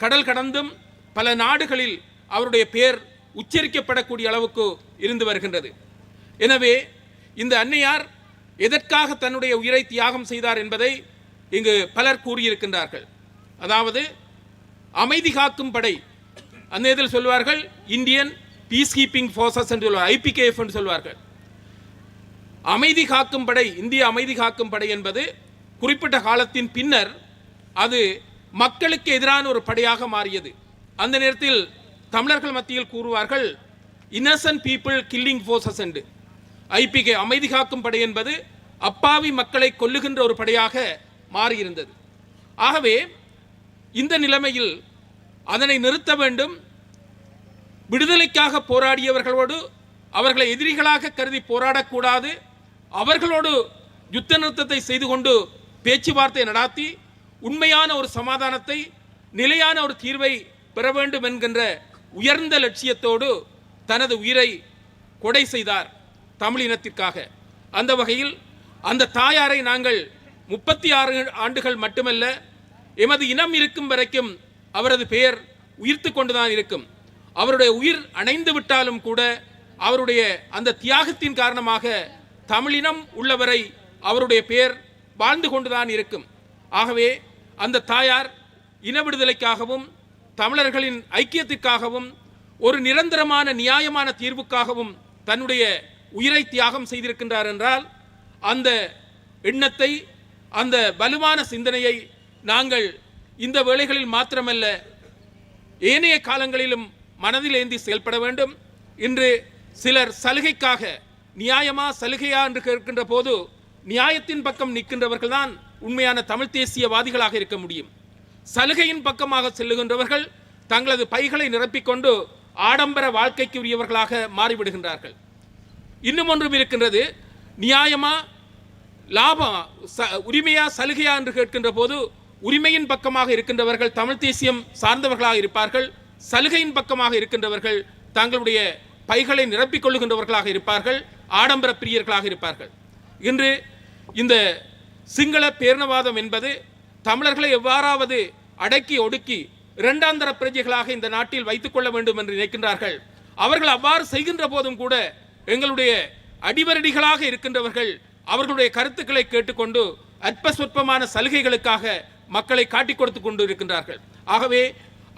கடல் கடந்தும் பல நாடுகளில் அவருடைய பெயர் உச்சரிக்கப்படக்கூடிய அளவுக்கு இருந்து வருகின்றது. எனவே இந்த அன்னையார் எதற்காக தன்னுடைய உயிரை தியாகம் செய்தார் என்பதை இங்கு பலர் கூறியிருக்கின்றார்கள். அதாவது அமைதி காக்கும் படை, அந்த இதில் சொல்வார்கள் இந்தியன் பீஸ் கீப்பிங் ஃபோர்ஸஸ் என்று சொல்வார், IPKF என்று சொல்வார்கள். அமைதி காக்கும் படை, இந்திய அமைதி காக்கும் படை என்பது குறிப்பிட்ட காலத்தின் பின்னர் அது மக்களுக்கு எதிரான ஒரு படையாக மாறியது. அந்த நேரத்தில் தமிழர்கள் மத்தியில் கூறுவார்கள் இன்னசென்ட் பீப்புள் கில்லிங் ஃபோர்ஸஸ் என்று. IPK அமைதி காக்கும் படை என்பது அப்பாவி மக்களை கொல்லுகின்ற ஒரு படையாக மாறியிருந்தது. ஆகவே இந்த நிலைமையில் அதனை நிறுத்த வேண்டும். விடுதலைக்காக போராடியவர்களோடு அவர்களை எதிரிகளாக கருதி போராடக்கூடாது. அவர்களோடு யுத்த நிறுத்தத்தை செய்து கொண்டு பேச்சுவார்த்தை நடாத்தி உண்மையான ஒரு சமாதானத்தை, நிலையான ஒரு தீர்வை பெற வேண்டும் என்கின்ற உயர்ந்த லட்சியத்தோடு தனது உயிரை கொடை செய்தார் தமிழ் இனத்திற்காக. அந்த வகையில் அந்த தாயாரை நாங்கள் 36 ஆண்டுகள் மட்டுமல்ல, எமது இனம் இருக்கும் வரைக்கும் அவரது பெயர் உயிர்த்து கொண்டுதான் இருக்கும். அவருடைய உயிர் அணைந்து விட்டாலும் கூட அவருடைய அந்த தியாகத்தின் காரணமாக தமிழினம் உள்ளவரை அவருடைய பெயர் வாழ்ந்து கொண்டுதான் இருக்கும். ஆகவே அந்த தாயார் இன விடுதலைக்காகவும் தமிழர்களின் ஐக்கியத்திற்காகவும் ஒரு நிரந்தரமான நியாயமான தீர்வுக்காகவும் தன்னுடைய உயிரை தியாகம் செய்திருக்கின்றார் என்றால் அந்த எண்ணத்தை, அந்த வலுவான சிந்தனையை நாங்கள் இந்த வேளைகளில் மாத்திரமல்ல ஏனைய காலங்களிலும் மனதில் ஏந்தி செயல்பட வேண்டும். இன்று சிலர் சலுகைக்காக நியாயமா சலுகையா என்று கேட்கின்ற போது நியாயத்தின் பக்கம் நிற்கின்றவர்கள் தான் உண்மையான தமிழ் தேசியவாதிகளாக இருக்க முடியும். சலுகையின் பக்கமாக செல்லுகின்றவர்கள் தங்களது பைகளை நிரப்பிக்கொண்டு ஆடம்பர வாழ்க்கைக்கு உரியவர்களாக மாறிவிடுகின்றார்கள். இன்னும் ஒன்றும் இருக்கின்றது, நியாயமா லாபம் உரிமையா சலுகையா என்று கேட்கின்ற போது உரிமையின் பக்கமாக இருக்கின்றவர்கள் தமிழ் தேசியம் சார்ந்தவர்களாக இருப்பார்கள். சலுகையின் பக்கமாக இருக்கின்றவர்கள் தங்களுடைய பைகளை நிரப்பிக் கொள்ளுகின்றவர்களாக இருப்பார்கள், ஆடம்பர பிரியர்களாக இருப்பார்கள். இன்று இந்த சிங்கள பேரினவாதம் என்பது தமிழர்களை எவ்வாறாவது அடக்கி ஒடுக்கி இரண்டாந்தர பிரஜைகளாக இந்த நாட்டில் வைத்துக் கொள்ள வேண்டும் என்று நினைக்கின்றார்கள். அவர்கள் அவ்வாறு செய்கின்ற போதும் கூட எங்களுடைய அடிவரடிகளாக இருக்கின்றவர்கள் அவர்களுடைய கருத்துக்களை கேட்டுக்கொண்டு அற்ப சொற்பமான சலுகைகளுக்காக மக்களை காட்டிக் கொடுத்து கொண்டு இருக்கின்றார்கள். ஆகவே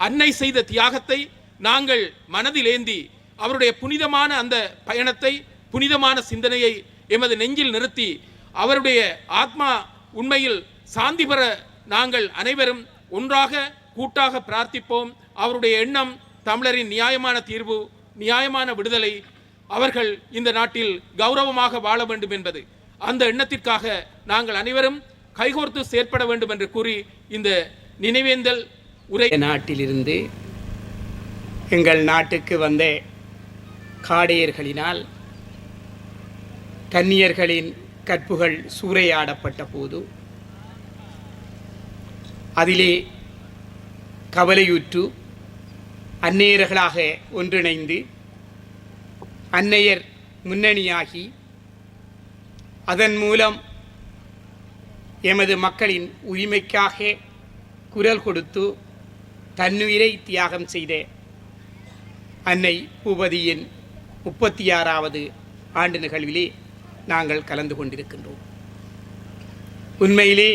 அன்னை செய்த தியாகத்தை நாங்கள் மனதில் ஏந்தி அவருடைய புனிதமான அந்த பயணத்தை, புனிதமான சிந்தனையை எமது நெஞ்சில் நிறுத்தி அவருடைய ஆத்மா உண்மையில் சாந்தி பெற நாங்கள் அனைவரும் ஒன்றாக கூட்டாக பிரார்த்திப்போம். அவருடைய எண்ணம் தமிழரின் நியாயமான தீர்வு, நியாயமான விடுதலை, அவர்கள் இந்த நாட்டில் கௌரவமாக வாழ வேண்டும் என்பது. அந்த எண்ணத்திற்காக நாங்கள் அனைவரும் கைகோர்த்து செயற்பட வேண்டும் என்று கூறி இந்த நினைவேந்தல் உரை. நாட்டிலிருந்து எங்கள் நாட்டுக்கு வந்த காடையர்களினால் கன்னியர்களின் கற்புகள் சூறையாடப்பட்ட போது அதிலே கவலையுற்று அந்நேயர்களாக ஒன்றிணைந்து அன்னையர் முன்னணியாகி அதன் மூலம் எமது மக்களின் உரிமைக்காக குரல் கொடுத்து தன்னுயிரை தியாகம் செய்த அன்னை பூபதியின் 36வது ஆண்டு நிகழ்விலே நாங்கள் கலந்து கொண்டிருக்கின்றோம். உண்மையிலே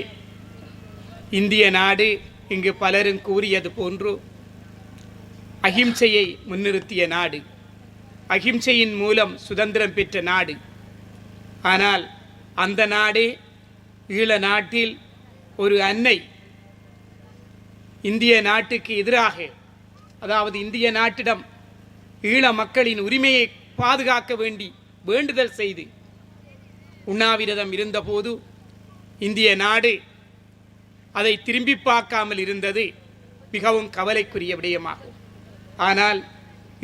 இந்திய நாடு இங்கு பலரும் கூறியது போன்று அகிம்சையை முன்னிறுத்திய நாடு, அகிம்சையின் மூலம் சுதந்திரம் பெற்ற நாடு. ஆனால் அந்த நாடே ஈழ நாட்டில் ஒரு அன்னை இந்திய நாட்டுக்கு எதிராக, அதாவது இந்திய நாட்டிடம் ஈழ மக்களின் உரிமையை பாதுகாக்க வேண்டி வேண்டுதல் செய்து உண்ணாவிரதம் இருந்தபோது இந்திய நாடு அதை திரும்பி பார்க்காமல் இருந்தது மிகவும் கவலைக்குரிய விடயமாகும். ஆனால்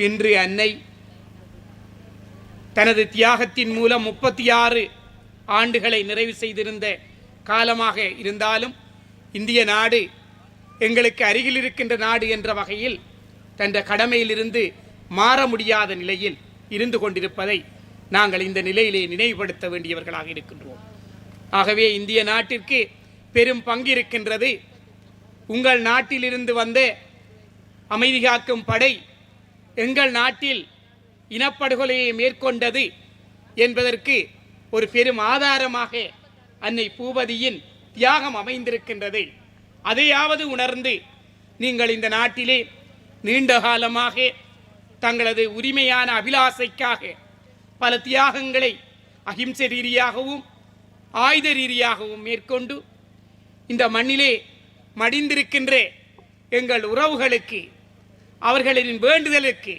இன்று அன்னை தனது தியாகத்தின் மூலம் 36 ஆண்டுகளை நிறைவு செய்திருந்த காலமாக இருந்தாலும் இந்திய நாடு எங்களுக்கு அருகில் இருக்கின்ற நாடு என்ற வகையில் தன் கடமையிலிருந்து மாற முடியாத நிலையில் இருந்து கொண்டிருப்பதை நாங்கள் இந்த நிலையிலே நினைவுபடுத்த வேண்டியவர்களாக இருக்கின்றோம். ஆகவே இந்திய நாட்டிற்கு பெரும் பங்கு இருக்கின்றது. உங்கள் நாட்டிலிருந்து வந்த அமைதி காக்கும் படை எங்கள் நாட்டில் இனப்படுகொலையை மேற்கொண்டது என்பதற்கு ஒரு பெரும் ஆதாரமாக அன்னை பூபதியின் தியாகம் அமைந்திருக்கின்றது. அதையாவது உணர்ந்து நீங்கள் இந்த நாட்டிலே நீண்ட காலமாக தங்களது உரிமையான அபிலாசைக்காக பல தியாகங்களை அகிம்சை ரீதியாகவும் ஆயுத ரீதியாகவும் மேற்கொண்டு இந்த மண்ணிலே மடிந்திருக்கின்ற எங்கள் உறவுகளுக்கு, அவர்களின் வேண்டுதலுக்கு,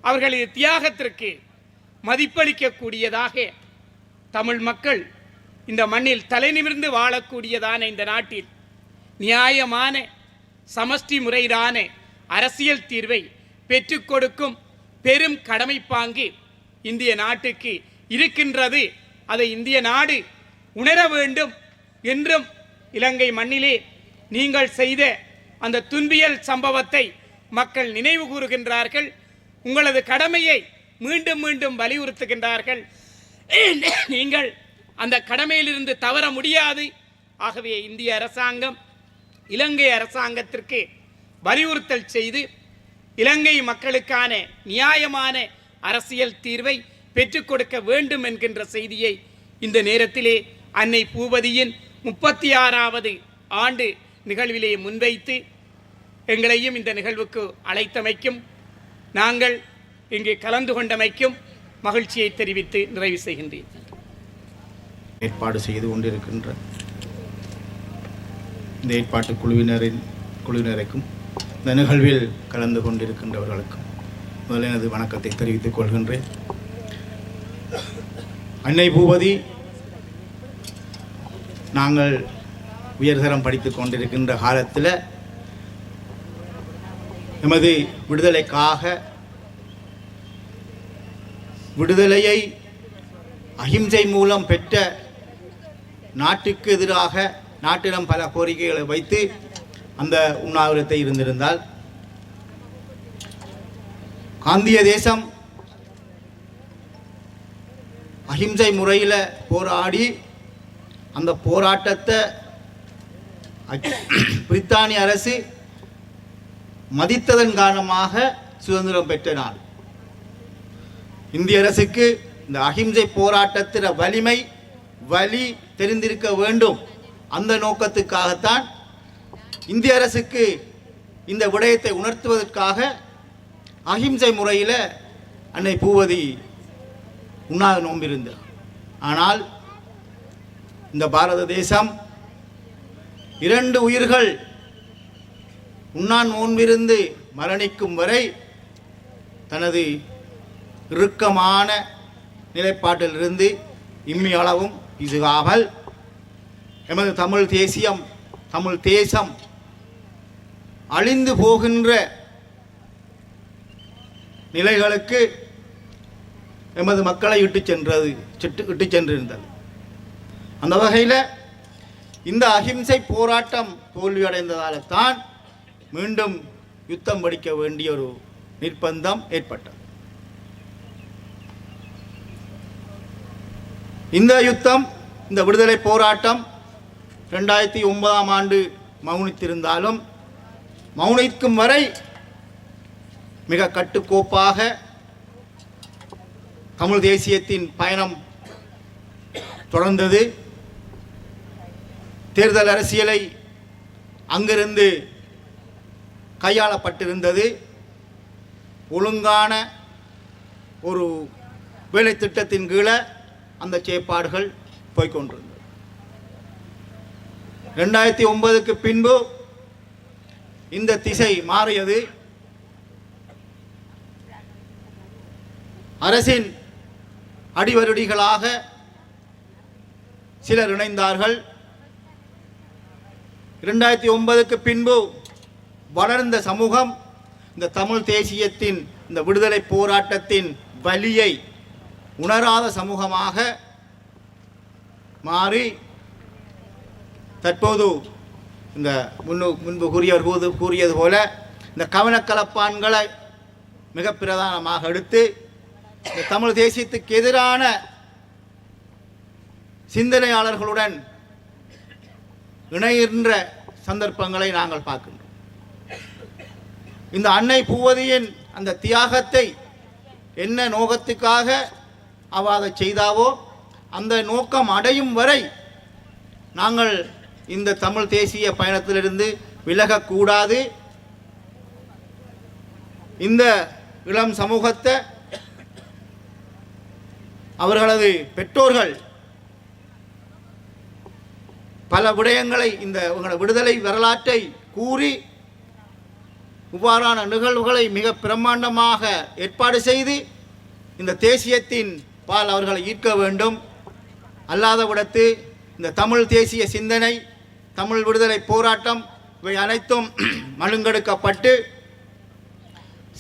அவர்களின் தியாகத்திற்கு மதிப்பளிக்கக்கூடியதாக தமிழ் மக்கள் இந்த மண்ணில் தலைநிமிர்ந்து வாழக்கூடியதான இந்த நாட்டில் நியாயமான சமஷ்டி முறையிலான அரசியல் தீர்வை பெற்றுக் கொடுக்கும் பெரும் கடமைப்பாங்கு இந்திய நாட்டுக்கு இருக்கின்றது. அதை இந்திய நாடு உணர வேண்டும் என்றும் இலங்கை மண்ணிலே நீங்கள் செய்த அந்த துன்பியல் சம்பவத்தை மக்கள் நினைவு கூறுகின்றார்கள். உங்களது கடமையை மீண்டும் மீண்டும் வலியுறுத்துகின்றார்கள். நீங்கள் அந்த கடமையிலிருந்து தவற முடியாது. ஆகவே இந்திய அரசாங்கம் இலங்கை அரசாங்கத்திற்கு வலியுறுத்தல் செய்து இலங்கை மக்களுக்கான நியாயமான அரசியல் தீர்வை பெற்றுக் கொடுக்க வேண்டும் என்கின்ற செய்தியை இந்த நேரத்திலே அன்னை பூபதியின் 36வது ஆண்டு நிகழ்விலே முன்வைத்து எங்களையும் இந்த நிகழ்வுக்கு அழைத்தமைக்கும் நாங்கள் இங்கு கலந்து கொண்டமைக்கும் மகிழ்ச்சியை தெரிவித்து நிறைவு செய்கின்றேன். ஏற்பாடு செய்து கொண்டிருக்கின்ற இந்த ஏற்பாட்டு குழுவினருக்கும் இந்த நிகழ்வில் கலந்து கொண்டிருக்கின்றவர்களுக்கும் முதலில் எனது வணக்கத்தை தெரிவித்துக் கொள்கின்றேன். அன்னை பூபதி நாங்கள் உயர்தரம் படித்துக் கொண்டிருக்கின்ற காலத்தில் எமது விடுதலைக்காக விடுதலையை அகிம்சை மூலம் பெற்ற நாட்டுக்கு எதிராக நாட்டிடம் பல கோரிக்கைகளை வைத்து அந்த உண்ணாவிரத்தை இருந்திருந்தால் காந்திய தேசம் அகிம்சை முறையில் போராடி அந்த போராட்டத்தை பிரித்தானிய அரசு மதித்ததன் காரணமாக சுதந்திரம் பெற்ற நாடு. இந்திய அரசுக்கு இந்த அகிம்சை போராட்டத்தின் வலி தெரிந்திருக்க வேண்டும். அந்த நோக்கத்துக்காகத்தான் இந்திய அரசுக்கு இந்த விடயத்தை உணர்த்துவதற்காக அகிம்சை முறையில் அன்னை பூவதி உண்ணாத நோம்பிருந்தார். ஆனால் இந்த பாரத தேசம் 2 உயிர்கள் உண்ணான் நோன்பிருந்து மரணிக்கும் வரை தனது இறுக்கமான நிலைப்பாட்டிலிருந்து இம்மி அளவும் இசுகாமல் எமது தமிழ் தேசம் அழிந்து போகின்ற நிலைகளுக்கு எமது மக்களை இட்டு சென்றிருந்தது. அந்த வகையில் இந்த அகிம்சை போராட்டம் தோல்வியடைந்ததால் தான் மீண்டும் யுத்தம் படிக்க வேண்டிய ஒரு நிர்பந்தம் ஏற்பட்டது. இந்த யுத்தம், இந்த விடுதலை போராட்டம் 2009ஆம் ஆண்டு மௌனித்திருந்தாலும் மௌனிக்கும் வரை மிக கட்டுக்கோப்பாக தமிழ் தேசியத்தின் பயணம் தொடர்ந்தது. தேர்தல் அரசியலை அங்கிருந்து கையாளப்பட்டிருந்தது. ஒழுங்கான ஒரு வேலை திட்டத்தின் கீழே அந்த செயற்பாடுகள் போய்கொண்டிருந்தது. 2009க்கு பின்பு இந்த திசை மாறியது. அரசின் அடிவருடிகளாக சிலர் இணைந்தார்கள். 2009க்கு பின்பு வளர்ந்த சமூகம் இந்த தமிழ் தேசியத்தின் இந்த விடுதலை போராட்டத்தின் வலியை உணராத சமூகமாக மாறி தற்போது இந்த முன்பு கூறியது போல இந்த கவனக்கலப்பான்களை மிக பிரதானமாக எடுத்து இந்த தமிழ் தேசியத்துக்கு எதிரான சிந்தனையாளர்களுடன் இணைகின்ற சந்தர்ப்பங்களை நாங்கள் பார்க்கின்றோம். இந்த அன்னை பூவதியின் அந்த தியாகத்தை என்ன நோக்கத்துக்காக அவ அதை செய்தாவோ அந்த நோக்கம் அடையும் வரை நாங்கள் இந்த தமிழ் தேசிய பயணத்திலிருந்து விலகக்கூடாது. இந்த இளம் சமூகத்தை அவர்களது பெற்றோர்கள் பல விடயங்களை இந்த விடுதலை வரலாற்றை கூறி இவ்வாறான நிகழ்வுகளை மிக பிரம்மாண்டமாக ஏற்பாடு செய்து இந்த தேசியத்தின் பால் அவர்களை ஈர்க்க வேண்டும். அல்லாத விடத்து இந்த தமிழ் தேசிய சிந்தனை, தமிழ் விடுதலை போராட்டம் இவை அனைத்தும் மழுங்கெடுக்கப்பட்டு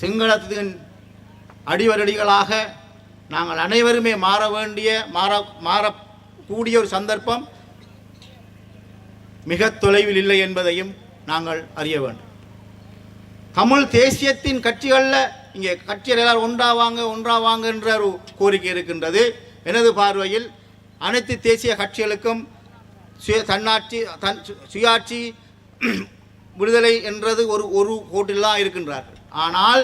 சிங்களத்தின் அடிவரடிகளாக நாங்கள் அனைவருமே மாறக்கூடிய ஒரு சந்தர்ப்பம் மிக தொலைவில் இல்லை என்பதையும் நாங்கள் அறிய வேண்டும். தமிழ் தேசியத்தின் கட்சிகளில் இங்கே கட்சிகள் எல்லாரும் ஒன்றாவாங்க என்ற ஒரு கோரிக்கை இருக்கின்றது. எனது பார்வையில் அனைத்து தேசிய கட்சிகளுக்கும் சுயாட்சி விடுதலை என்றது ஒரு கோட்டில் தான் இருக்கின்றார்கள். ஆனால்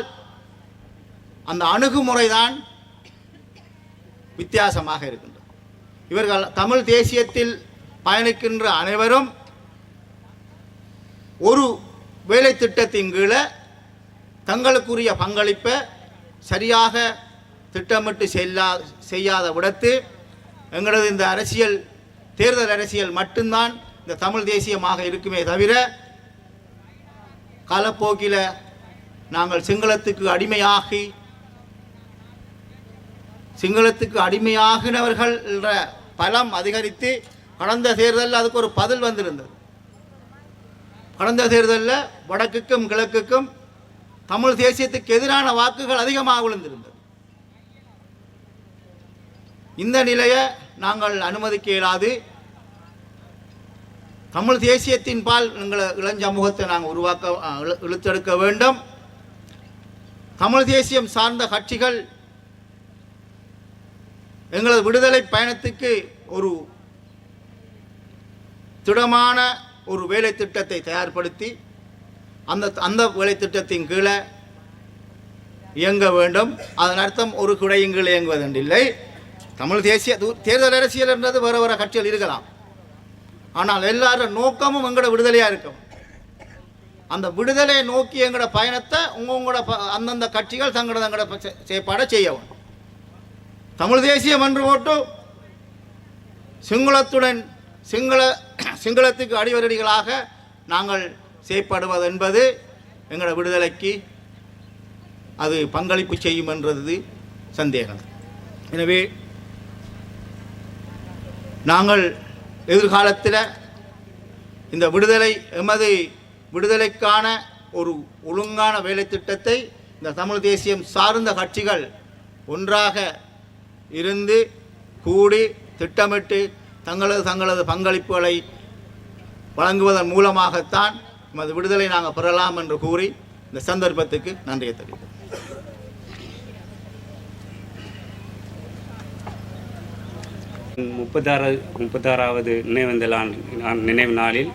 அந்த அணுகுமுறை தான் வித்தியாசமாக இருக்கின்றது. இவர்கள் தமிழ் தேசியத்தில் பயணிக்கின்ற அனைவரும் ஒரு வேலை திட்டத்தின் கீழே தங்களுக்குரிய பங்களிப்பை சரியாக திட்டமிட்டு செய்யாத விடத்து எங்களது இந்த தேர்தல் அரசியல் மட்டும்தான் இந்த தமிழ் தேசியமாக இருக்குமே தவிர காலப்போக்கில் நாங்கள் சிங்களத்துக்கு அடிமையாகினவர்கள் என்ற பலம் அதிகரித்து கடந்த தேர்தலில் அதுக்கு ஒரு பதில் வந்திருந்தது. கடந்த தேர்தலில் வடக்குக்கும் கிழக்குக்கும் தமிழ் தேசியத்துக்கு எதிரான வாக்குகள் அதிகமாக விழுந்திருந்தது. இந்த நிலையை நாங்கள் அனுமதிக்க இயலாது. தமிழ் தேசியத்தின் பால் எங்களை இளஞ்சமூகத்தை நாங்கள் இழுத்தெடுக்க வேண்டும். தமிழ் தேசியம் சார்ந்த கட்சிகள் எங்களது விடுதலை பயணத்துக்கு ஒரு திடமான ஒரு வேலை திட்டத்தை தயார்படுத்தி அந்த வேலை திட்டத்தின் கீழே இயங்க வேண்டும். அதன் அர்த்தம் ஒரு குடையின் கீழ் இயங்குவதென்றில்லை. தமிழ் தேசிய தேர்தல் அரசியல் என்றது வேறு வேறு கட்சிகள் இருக்கலாம். ஆனால் எல்லாரும் நோக்கமும் எங்களோட விடுதலையாக இருக்கும். அந்த விடுதலையை நோக்கி எங்களோட பயணத்தை உங்களோட அந்தந்த கட்சிகள் தங்களோட செயற்பாடை செய்யவும். தமிழ் தேசியம் என்று போட்டு சிங்களத்துடன் சிங்களத்துக்கு அடிவரடிகளாக நாங்கள் செயற்படுவது என்பது எங்களோட விடுதலைக்கு அது பங்களிப்பு செய்யும் என்றது சந்தேகம். எனவே நாங்கள் எதிர்காலத்தில் இந்த எமது விடுதலைக்கான ஒரு ஒழுங்கான வேலை திட்டத்தை இந்த தமிழ் தேசியம் சார்ந்த கட்சிகள் ஒன்றாக இருந்து கூடி திட்டமிட்டு தங்களது பங்களிப்புகளை வழங்குவதன் மூலமாகத்தான் நமது விடுதலை நாங்கள் பெறலாம் என்று கூறி இந்த சந்தர்ப்பத்துக்கு நன்றியை தெரிவிக்கிறேன். முப்பத்தாறாவது நினைவு நாளில்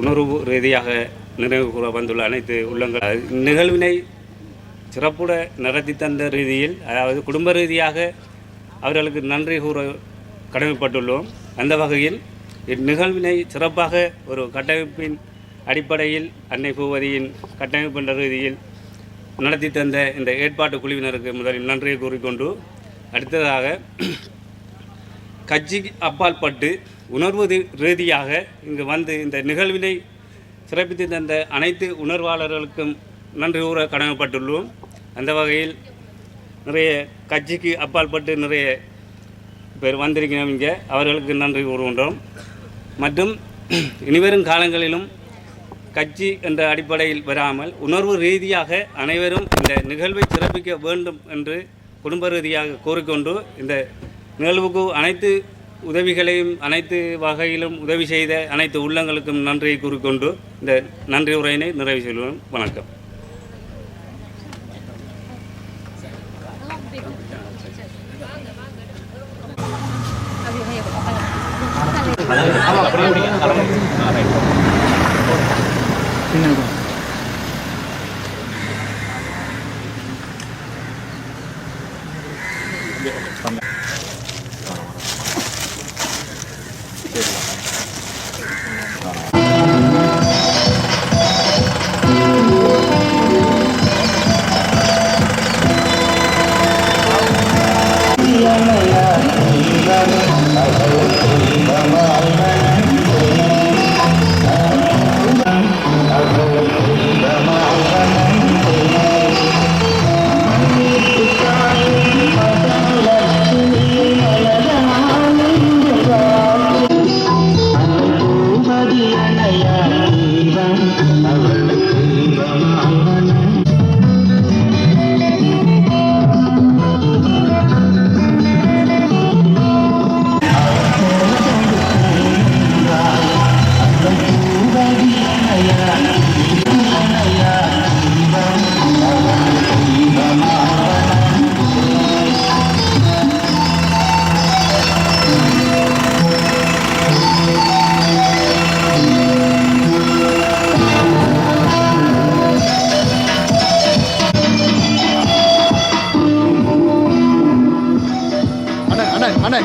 உணர்வு ரீதியாக நினைவு கூற வந்துள்ள அனைத்து உள்ளங்கள் நிகழ்வினை சிறப்புட நடத்தி தந்த ரீதியில், அதாவது குடும்ப ரீதியாக அவர்களுக்கு நன்றி கூற கடமைப்பட்டுள்ளோம். அந்த வகையில் இந்நிகழ்வினை சிறப்பாக ஒரு கட்டமைப்பின் அடிப்படையில் அன்னை பூவதியின் கட்டமைப்பு என்ற ரீதியில் நடத்தி தந்த இந்த ஏற்பாட்டு குழுவினருக்கு முதலில் நன்றியை கூறிக்கொண்டு, அடுத்ததாக கட்சி அப்பால் பட்டு உணர்வு ரீதியாக இங்கு வந்து இந்த நிகழ்வினை சிறப்பித்து தந்த அனைத்து உணர்வாளர்களுக்கும் நன்றி கூற கடமைப்பட்டுள்ளோம். அந்த வகையில் நிறைய கட்சிக்கு அப்பால் பட்டு நிறைய பேர் வந்திருக்கிறோம். இங்கே அவர்களுக்கு நன்றி கூறுகின்றோம். மற்றும் இனிவரும் காலங்களிலும் கட்சி என்ற அடிப்படையில் வராமல் உணர்வு ரீதியாக அனைவரும் இந்த நிகழ்வை சிறப்பிக்க வேண்டும் என்று குடும்ப ரீதியாக கூறிக்கொண்டு, இந்த நிகழ்வுக்கு அனைத்து உதவிகளையும் அனைத்து வகையிலும் உதவி செய்த அனைத்து உள்ளங்களுக்கும் நன்றியை கூறிக்கொண்டு இந்த நன்றி உரையினை நிறைவு செய்வோம். வணக்கம். அண்ணே